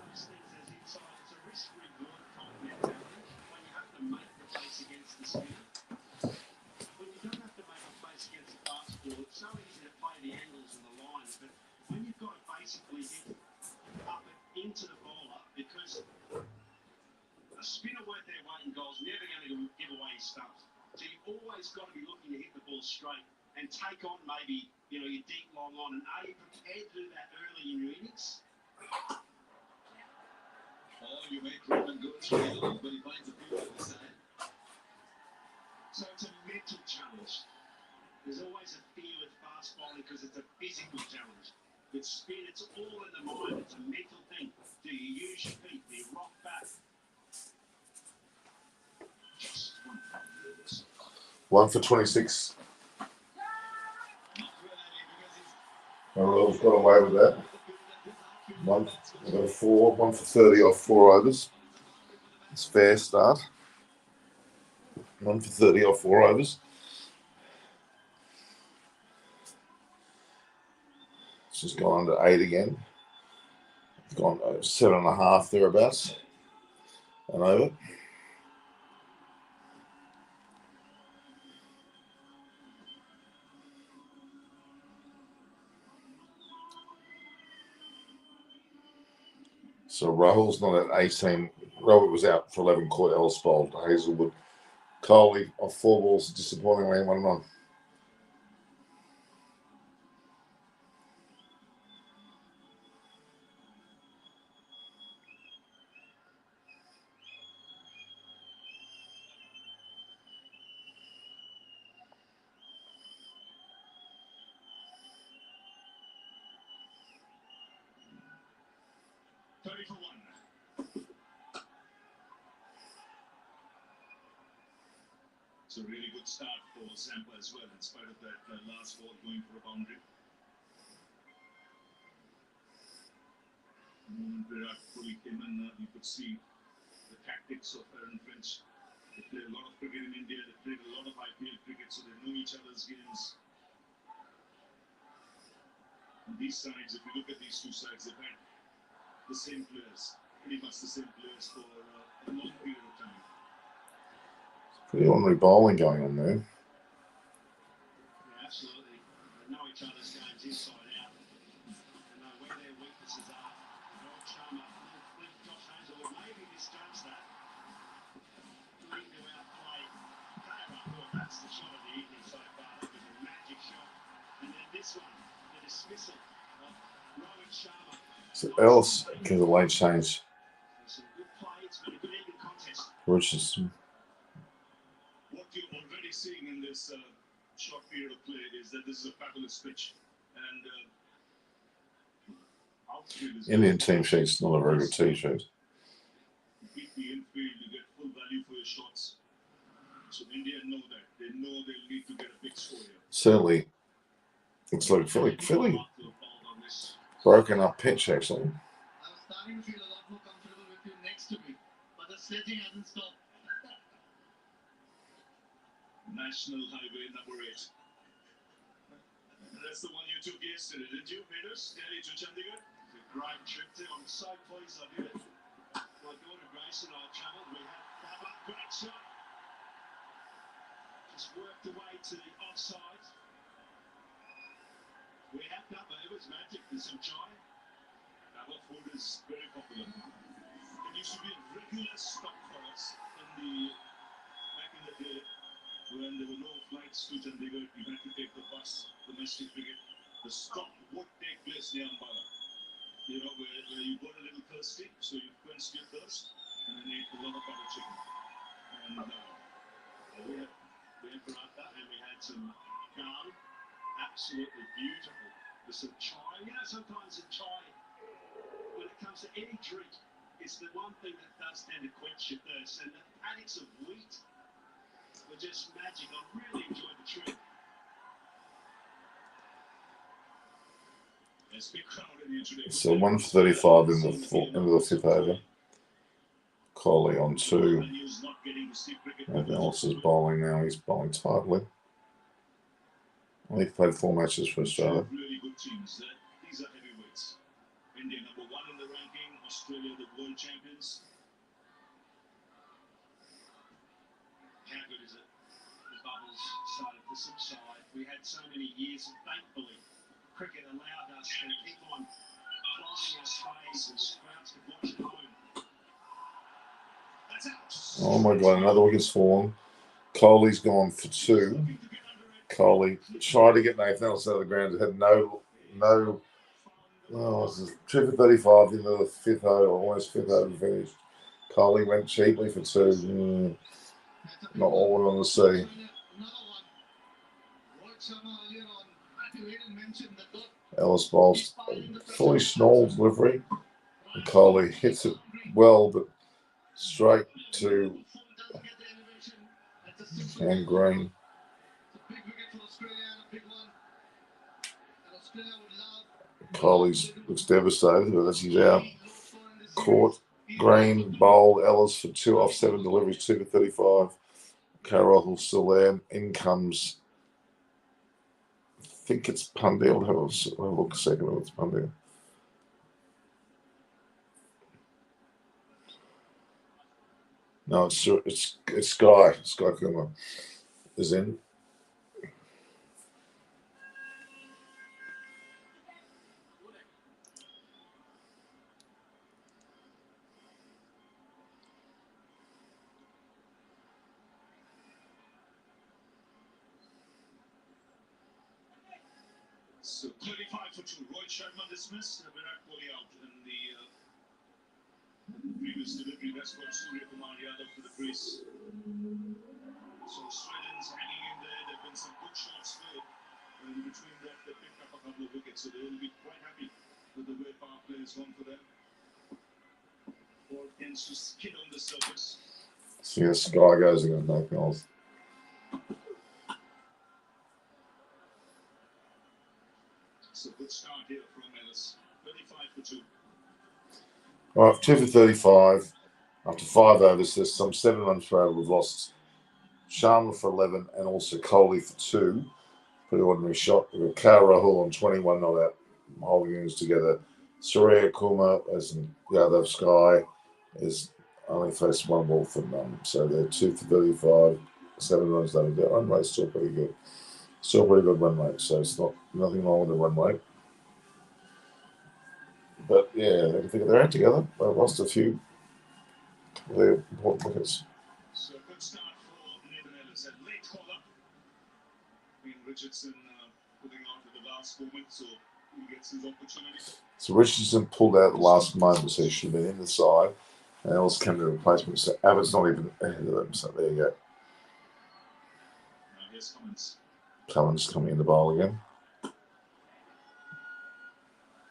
Into the bowler, because a spinner worth their weight in goals never going to give away his stumps. So you've always got to be looking to hit the ball straight and take on maybe, you know, your deep long on. And are you prepared to do that early in your innings? Oh, you make Roman go through, but he finds a field at the side. So it's a mental challenge. There's always a fear with fast bowling because it's a physical challenge. With spin, it's all in the mind. It's a mental thing. Do you use your feet? Do you rock back? Just One for 26. We've got away with that. One for 30 off 4 overs. It's a fair start. 1 for 30 off 4 overs. It's just gone under 8 again. It's gone 7.5 thereabouts. And over. So Rahul's not at 18. Robert was out for 11. Court Ellis bowled. Hazelwood. Kohli off 4 balls, disappointingly 1 run. for 1. It's a really good start for Zampa as well, in spite of that last ball going for a boundary. Virat Kohli came in, you could see the tactics of Aaron Finch. They play a lot of cricket in India, they played a lot of IPL cricket, so they know each other's games. And these sides, if you look at these two sides, they've had the same players, pretty much the same players for a long period of time. Pretty ordinary bowling going on there. Yeah, absolutely. They know each other's games inside out. They know where their weaknesses are. Rob Sharma, Josh Hazelwood maybe misjudged that. Looking to outplay Taylor. Well, that's the shot of the evening so far. That was a magic shot. And then this one, the dismissal of Rohit Sharma. So Ellis gives a late change. Some good play. It's been a good even contest. Richardson. What you're already seeing in this short period of play is that this is a fabulous pitch. And outfield is Indian team sheet's not a very good tee sheet. You keep the infield, you get full value for your shots. So India know that. They know they'll need to get a big score here. Certainly looks like a fairly broken up pitch, actually. I was starting to feel a lot more comfortable with you next to me, but the sledging hasn't stopped. National Highway number 8. That's the one you took yesterday, didn't you, Peters? Delhi to Chandigarh. It's a great trip there. I'm so pleased I did it. My daughter Grace and I travelled. We had Baba, great shot. Just worked away to the offside. We have Kappa, it was magic. There's some chai. Our food is very popular. It used to be a regular stop for us back in the day when there were no flights to Chandigarh. You had to take the bus, domestic cricket. The stop would take place near Ambala. You know, where you got a little thirsty, so you quenched your thirst and then ate a lot of butter chicken. And we had paratha and we had some dal, absolutely beautiful. With some chai. You know, sometimes a chai, when it comes to any drink, it's the one thing that does tend to quench your thirst. And the paddocks of wheat were just magic. I really enjoyed the trip. So 135 in the fifth over. Kohli on 2. Everyone else is bowling now. He's bowling tightly. He played 4 matches for Australia. Really good teams. These are heavyweights. India number 1 in the ranking. Australia the world champions. How good is it? The bubbles started to subside. We had so many years, and thankfully, cricket allowed us to keep on flying our space and crowds could watch at home. That's out. Oh my God, another wicket's fallen. Kohli's gone for 2. Kohli tried to get Nathan Ellis out of the ground. It had no. Oh, this is 2 for 35 into the fifth over, almost fifth over finished. Kohli went cheaply for 2. Not all we want to see. Ellis bowls fully snarled delivery. And Kohli hits it well, but straight to and Green. Kohli looks devastated, but as he's out. Caught Green, bowled Ellis for 2 off 7 deliveries, 2 for 35. Carroll's still there. In comes, I think it's Pandey. I'll have a look a second if it's Pandey. No, it's Sky. Sky Kumar is in. So 35 for 2. Rohit Sharma dismissed. Virat Kohli out in the previous delivery. That's got Surya Kumar Yadav to the crease. So Australians hanging in there. There have been some good shots there. And in between that, they picked up a couple of wickets. So they will be quite happy with the way power play has gone for them. Ball tends to skid on the surface. See, the Sky goes against Nathan Ellis. It's a good start here from Ellis. 35 for 2. All right, 2 for 35. After 5 overs, there's some 7 runs per over. We've lost Sharma for 11 and also Kohli for 2. Pretty ordinary shot. We've got K. Rahul on 21 not out, holding things together. Surya Kumar, as in Yadav Sky, is only faced 1 ball for none. So they're 2 for 35, 7 runs down. Their run rate's still pretty good. Still pretty good run rate. So it's nothing wrong with the run rate. But yeah, they're out together. They've lost a few of their important wickets. So good start for Nathan Ellis. A late call up. Richardson putting out at the last moment, so he gets his opportunity. So Richardson pulled out at the last moment, so he should have been in the side. And Ellis came to replacement. So Abbott's not even ahead of them. So there you go. Here's Cummins. Cummins coming in the bowl again.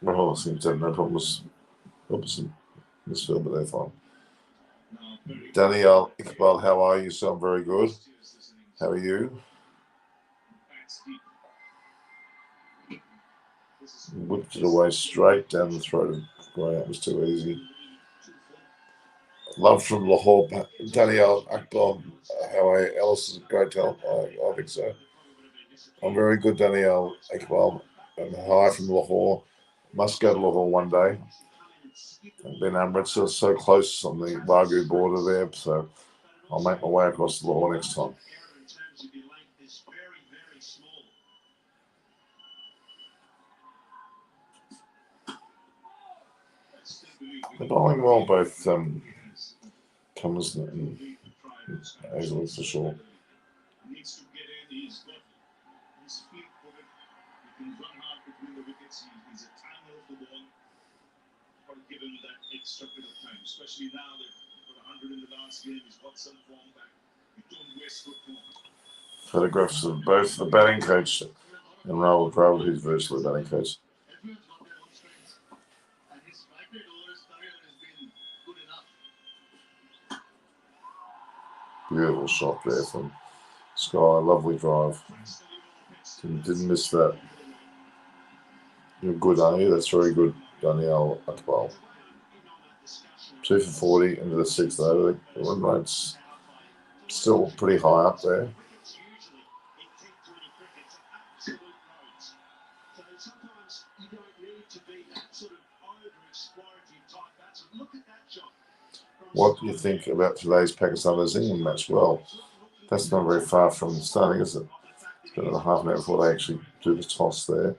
Rahul seems to have no problems. Opposite misfield, but they're fine. Danielle Iqbal, how are you? So I'm very good. How are you? Whipped it away straight down the throat of Gray. That was too easy. Love from Lahore. Danielle Iqbal, how are you? Ellis is a great talent. I think so. I'm very good, Danielle Iqbal. And hi from Lahore. Must go to Lahore one day. I've been Amritsar, so close on the Wagyu border there, so I'll make my way across to Lahore next time. They're bowling well, both Cummins and Hazel for sure. Needs to get in. He's got his feet footed. He can run hard between the wickets. He's a timer of the ball. Got to give him that extra bit of time, especially now that for 100 in the last game, he's got some form back. You don't waste good form. Photographs of both the batting coach and Rahul Dravid, who's virtually the batting coach. Everyone's got their own strengths, and his strike rate over his career has been good enough. Beautiful shot there from Sky. Lovely drive. Didn't miss that. You're good, aren't you? That's very good, Danielle Akbal. 2 for 40 into the sixth over. The run rate's still pretty high up there. Sometimes you don't need to be that sort of over-explorative type batsman. Look at that shot. What do you think about today's Pakistan-England match? Well, that's not very far from starting, is it? It's been about half an hour before they actually do the toss there.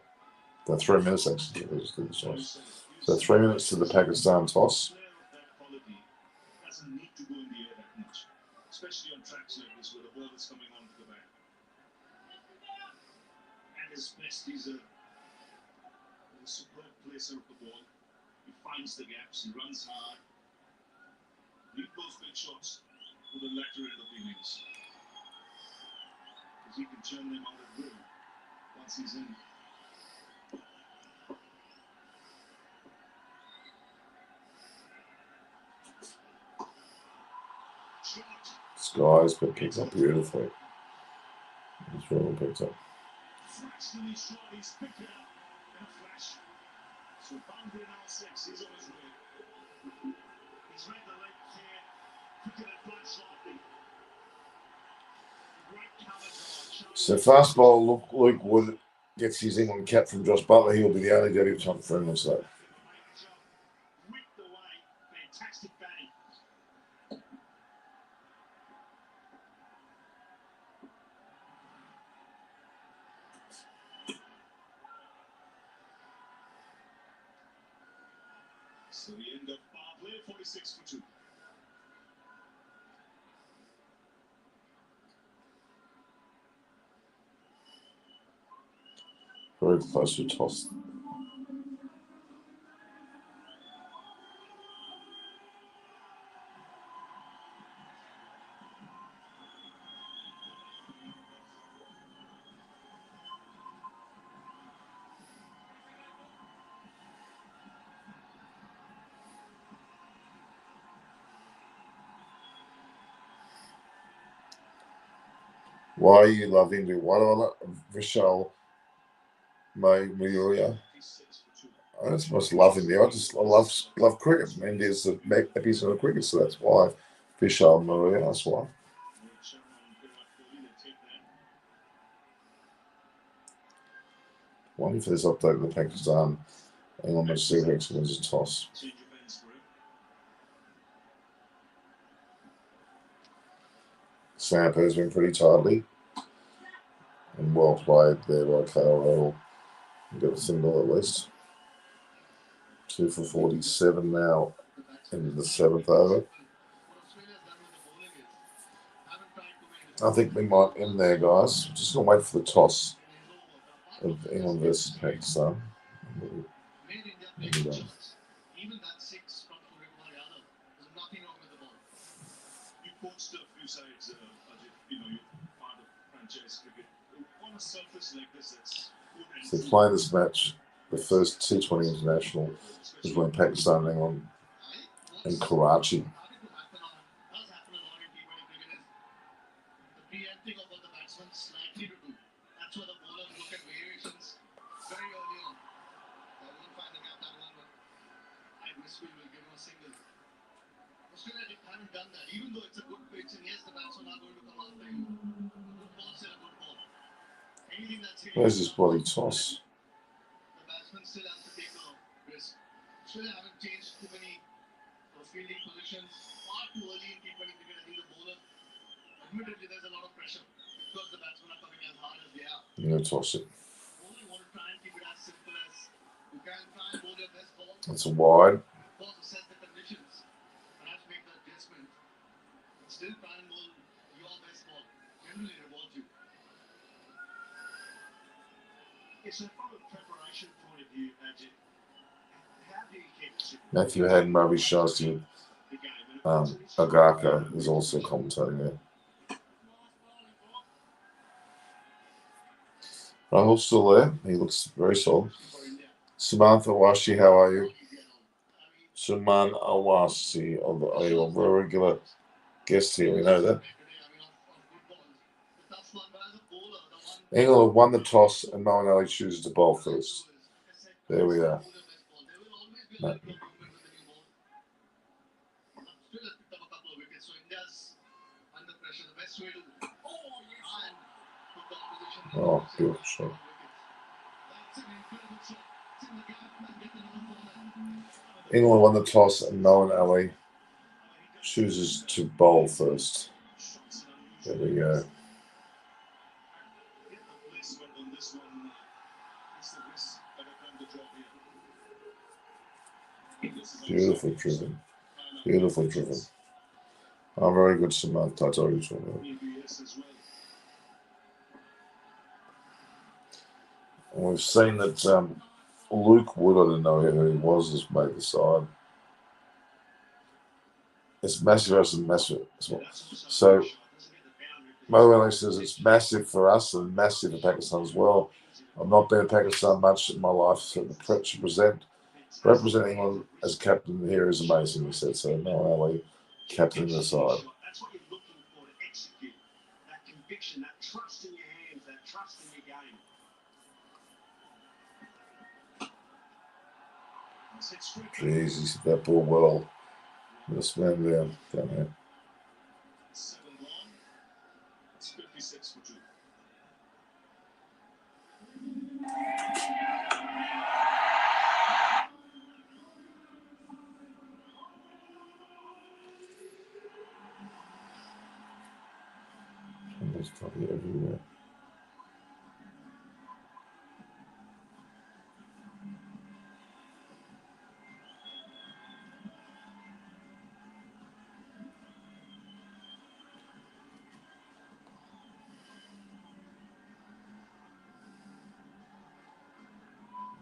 3 minutes actually. They just do the toss. So 3 minutes to the Pakistan toss. Doesn't need to go in the air that much, especially on tracks like this where the ball is coming onto the back. At his best, he's a superb placer of the ball. He finds the gaps, he runs hard. Lead those big shots to the latter end of the innings, because he can churn them out at will once he's in. Sky's been picked up beautifully. It's really picked up. Fractionally short, he's picked it up in a flash. So boundary now 6, he's on his way. He's read the leg clear, picked it at flash slightly. Great cover. So fastball, Luke Wood gets his England cap from Josh Butler. He'll be the only debutant for him, so. Whipped away, fantastic batting. So the end of power play, 46 for 2. Very close to toss. Why are you love India? Why do I love Vishal Mayuria? I just must love India. I love cricket. India's the epicenter of cricket, so that's why Vishal Mayuria. That's why. Waiting for this update of the Pakistan England match. See who actually wins a toss. Sampa has been pretty tightly and well played there by KL. Got a single at least. 2 for 47 now into the 7th over. I think we might end there, guys. Just gonna wait for the toss of England versus Pakistan. Even that 6 from Surya Yadav, there's nothing wrong with the ball. You coached a few sides, Ajit, you're part of franchise cricket. On a surface like this, that's good. So playing this match, the first T20 international is when Pakistan and England in Karachi. Preempting of what the batsman is likely to do. That's why the bowlers look at variations very early on. I won't find the gap that one, but I wish we will give him a single. Australia haven't done that, even though it's a good pitch, and yes, the batsmen are going to come after you. Good ball, still a good ball. Anything that's hitting. Where's this bloody toss? The batsman still has to take a risk. Australia haven't changed too many fielding positions. Far too early in T20 cricket. I think the bowler. Admittedly, there's a lot of pressure because the batsmen are coming as hard as they are. I'm going to toss it. Only want to try and keep it as simple as you can. Try and bowl your best ball. That's a wide. Pause to set the Yes, so from a preparation point of view, Ajit, how do you keep Matthew Hayden, Ravi Shasti, the game? And Agaka is also commentating there. Rahul's still there. He looks very solid. Samantha Awashi, how are you? Suman Awasi, are you a very regular guest here? We know that. England have won the toss and Mohali chooses to bowl first. There we are. No. Oh, beautiful shot. England won the toss and Mohali chooses to bowl first. There we go. Beautifully driven. Beautifully driven. Oh, very good, Samantha. I told you to. And we've seen that Luke Wood, I didn't know who he was, has made the side. It's massive, us and massive. So, Mohali says it's massive for us and massive for Pakistan as well. I've not been in Pakistan much in my life, so the pressure to represent England as captain here is amazing, he said. So, Mohali, captain the side. that's what you're looking for to execute. That conviction, that trust in your hands, that trust in your game. Jeez, he's hit that ball well. This man down there. 7 long. It's 56 for 2. There's probably everywhere.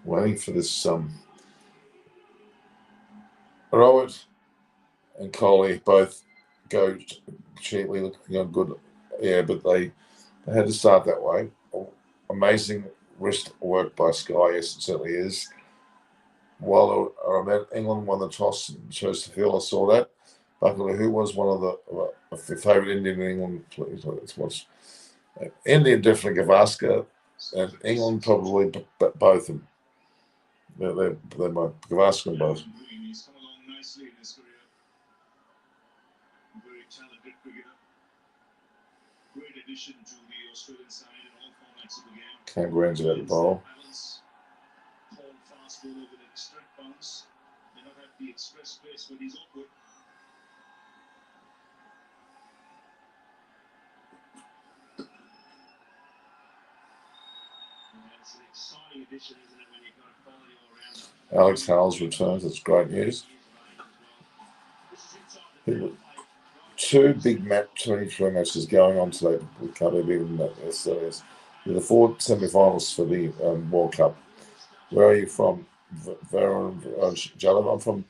Waiting for this Robert and Coley both go cheaply, looking good. Yeah, but they had to start that way. Amazing wrist work by Sky, yes, it certainly is. While England won the toss and chose to field, I saw that. Buckley, who was one of the favourite Indian in England, please, let's watch. India definitely Gavaskar, and England probably both of them. They're Gavaskar and both. He's come along nicely in his career. Very talented cricketer. Great addition to the Australian side in all formats of the game. Cam Green's about the bowl. Tall, fast bowler with an extra bounce. May not have the express pace, but he's awkward. It's an exciting addition, isn't it, when you've got a quality all-rounder. Alex Hales returns. That's great news. Two big 23 matches going on today. We can't even there's the 4 semi-finals for the World Cup. Where are you from? Jalab. I'm from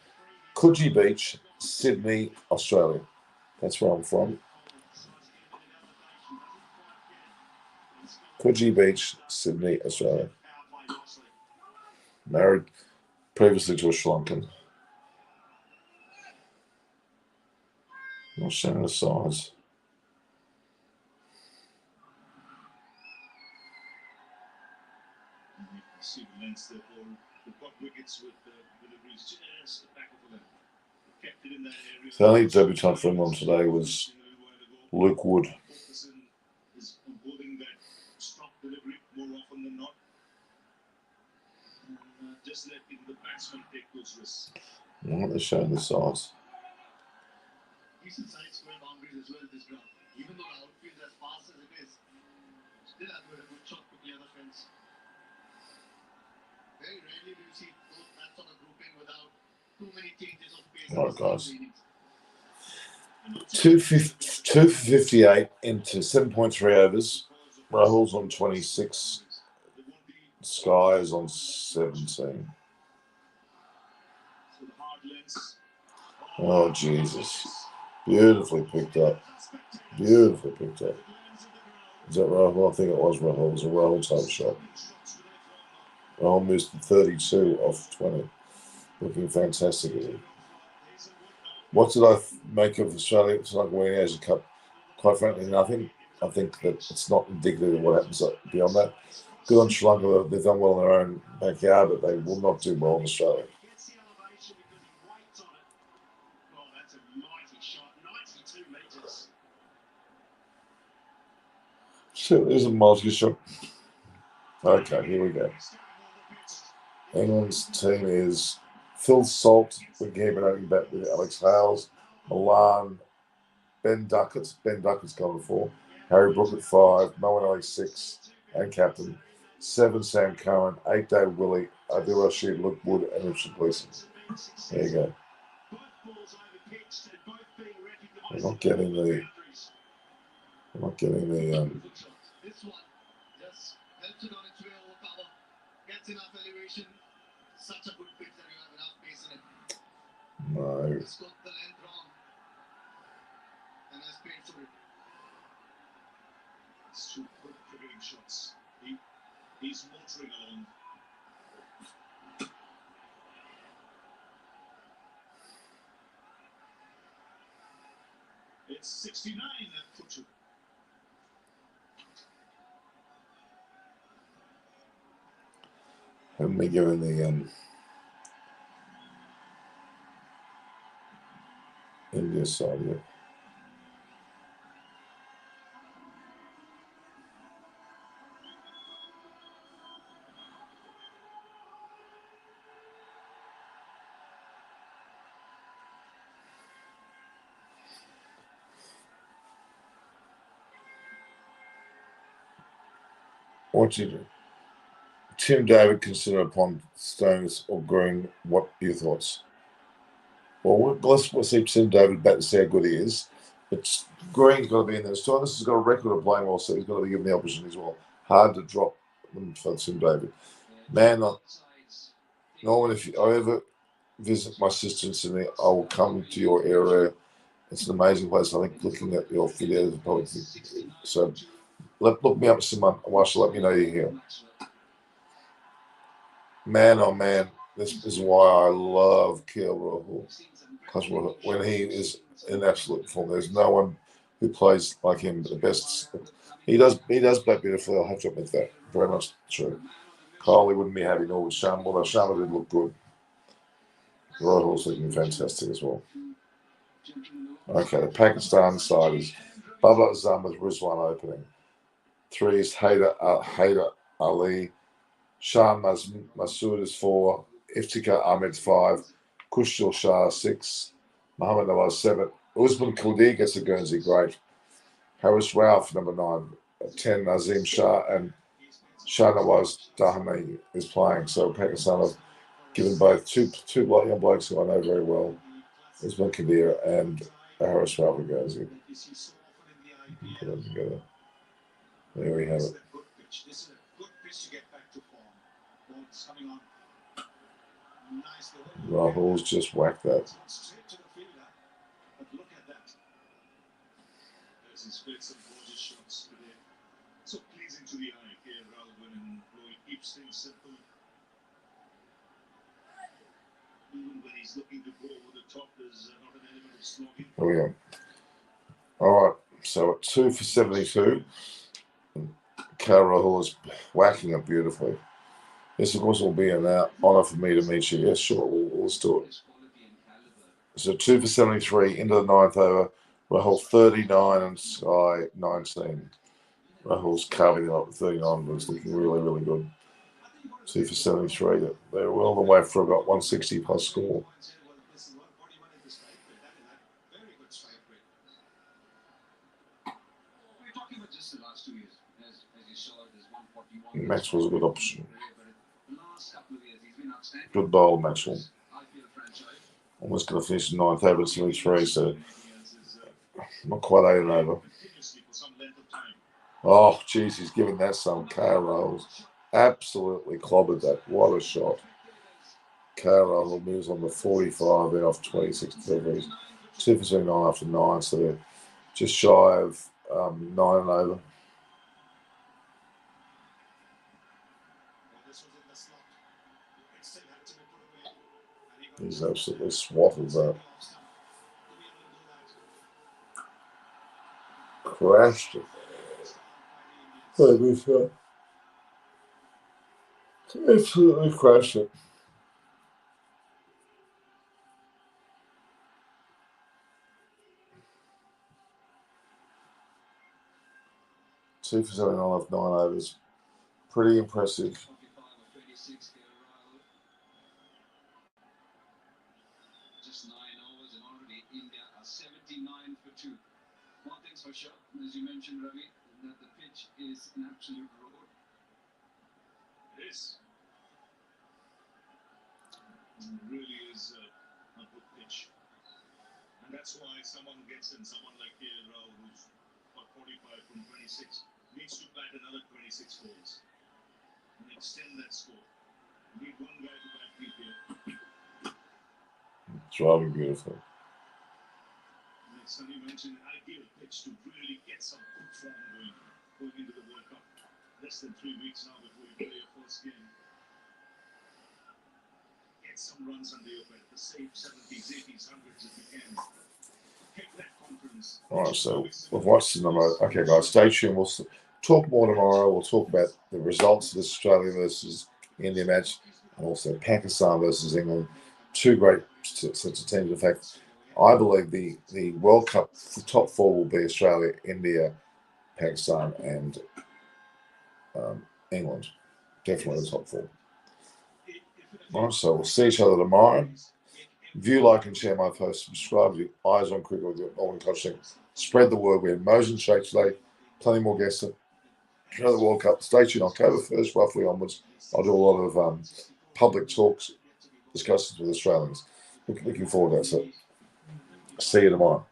Coogee Beach, Sydney, Australia. That's where I'm from. Coogee Beach, Sydney, Australia. Married previously to a Sri Lankan. Not showing the size. See the lengths there for the got wickets with the deliveries just the back of them. Kept it in that area. The only debutant for England today was Luke Wood. Is holding that stop delivery more often than not. Just letting the batsman take those risks. Well, they're showing the size. Decent side square boundaries as well this ground. Even though the outfield is as fast as it is, still have a good shot to clear the fence. Very rarely do you see both bats on a grouping without too many changes of pace. All right, guys. 258 into 7.3 overs. Rahul's on 26. Sky is on 17. So the hard lens. Oh, Jesus. Beautifully picked up. Beautifully picked up. Is that Rahul? I think it was Rahul. It was a Rahul type shot. Rahul moves to 32 off 20. Looking fantastic, isn't it? What did I make of Australia? It's like winning Asia Cup. Quite frankly, nothing. I think that it's not indicative of what happens beyond that. Good on Sri Lanka. They've done well in their own backyard, but they will not do well in Australia. Oh, that's a mighty shot. 92 metres. So there's a multi shot. Okay, here we go. England's team is Phil Salt, wicketkeeper, opening bat with Alex Hales, Milan, Ben Duckett's gone before, Harry Brook at 5, Moen Ali 6, and captain. 7, Sam Curran, 8, Dave Willie, Adil Rashid, Luke Wood, and Richard Gleeson. There you go. We're not getting the This one just helps it on its way over cover. Gets enough elevation. Such a good pitch that you have enough pace in it. no. Just got the length wrong. And has paid for it. It's two good cricketing shots. He's motoring along. It's 69 at Kuchu. Haven't we given the India side yet? What you do? Tim David consider upon Stones or Green. What are your thoughts? Well, we'll see Tim David bat to see how good he is. But Green's got to be in there. Stones has got a record of playing well, so he's got to be given the opportunity as well. Hard to drop them for Tim David. Man, Norman, if I ever visit my sister in Sydney, I will come to your area. It's an amazing place. I think looking at your videos, probably so. Look me up some month. Watch. Let me know you're here. Man, oh man, this is why I love KL Rahul. Because when he is in absolute form, there's no one who plays like him. The best. He does bat beautifully. I'll have to admit that. Very much true. Kohli wouldn't be happy nor with Sharma. Although Sharma did look good. Rahul's looking fantastic as well. Okay, the Pakistan side is Baba Azam with Rizwan opening. 3 is Haider Ali. Shan Masood is 4. Iftikhar Ahmed 5. Kushal Shah 6. Muhammad Nawaz 7. Usman Kuldi gets a Guernsey great. Harris Rauf number 9. 10 Nazim Shah and Shah Nawaz Dahani is playing. So Pakistan have given both two young blokes who I know very well. Usman Kadir and Harris Rauf and Guernsey. Put them together. There we have it. This is a good pitch to get back to form. Ball's coming on. Nice. Rahul's just whacked that. Straight to the fielder. But look at that. He's played some gorgeous shots today. So pleasing to the eye here, Rahul and Rohit keeps things simple. Even when he's looking to go over the top, there's not an element of slogging. There we go. All right. So at 2 for 72. KL Rahul is whacking it beautifully. This, of course, will be an honour for me to meet you. Yes, sure, let's do it. So 2 for 73 into the 9th over. Rahul 39 and Sky 19. Rahul's carving it up with 39, but it's looking really, really good. 2 for 73. They're well on the way for about 160 plus score. Maxwell's a good option. Good bowl, Maxwell. Almost going to finish in 9th over at 73, so not quite 8 over. Oh, geez, he's giving that some KL Rahuls. absolutely clobbered that. What a shot. KRL moves on to 45 there off 26 deliveries. 2 for 79 after 9, so they're just shy of 9 and over. He's absolutely swatted that. Crashed it. Absolutely crashed it. Two for 79 off 9 overs. Pretty impressive. Just 9 overs and already India are 79 for 2. One thing's for sure, as you mentioned, Ravi, that the pitch is an absolute road. It is. It really is a good pitch. And that's why someone gets in, someone like Rao, who's got 45 from 26, needs to bat another 26 balls and extend that score. You need one guy to bat deep here. It's rather beautiful. And as Sunny mentioned, an ideal pitch to really get some good form going into the World Cup. Less than 3 weeks now before you play your first game. Get some runs under your belt. The save 70s, 80s, 100s if you can. Get that confidence. All right, so we've watched the number. Okay, guys, stay tuned. We'll talk more tomorrow. We'll talk about the results of this Australia versus India match and also Pakistan versus England. Two great sets of teams. In fact, I believe the World Cup, the top four will be Australia, India, Pakistan, and England. Definitely the top four. All right, so we'll see each other tomorrow. View, like, and share my post. Subscribe to Eyes on Cricket with your Norman Coaching. Spread the word. We had Mosen Sheikh today. Plenty more guests at the World Cup. Stay tuned. October 1st, roughly onwards. I'll do a lot of public talks, discussions with Australians. Looking forward to that. So, see you tomorrow.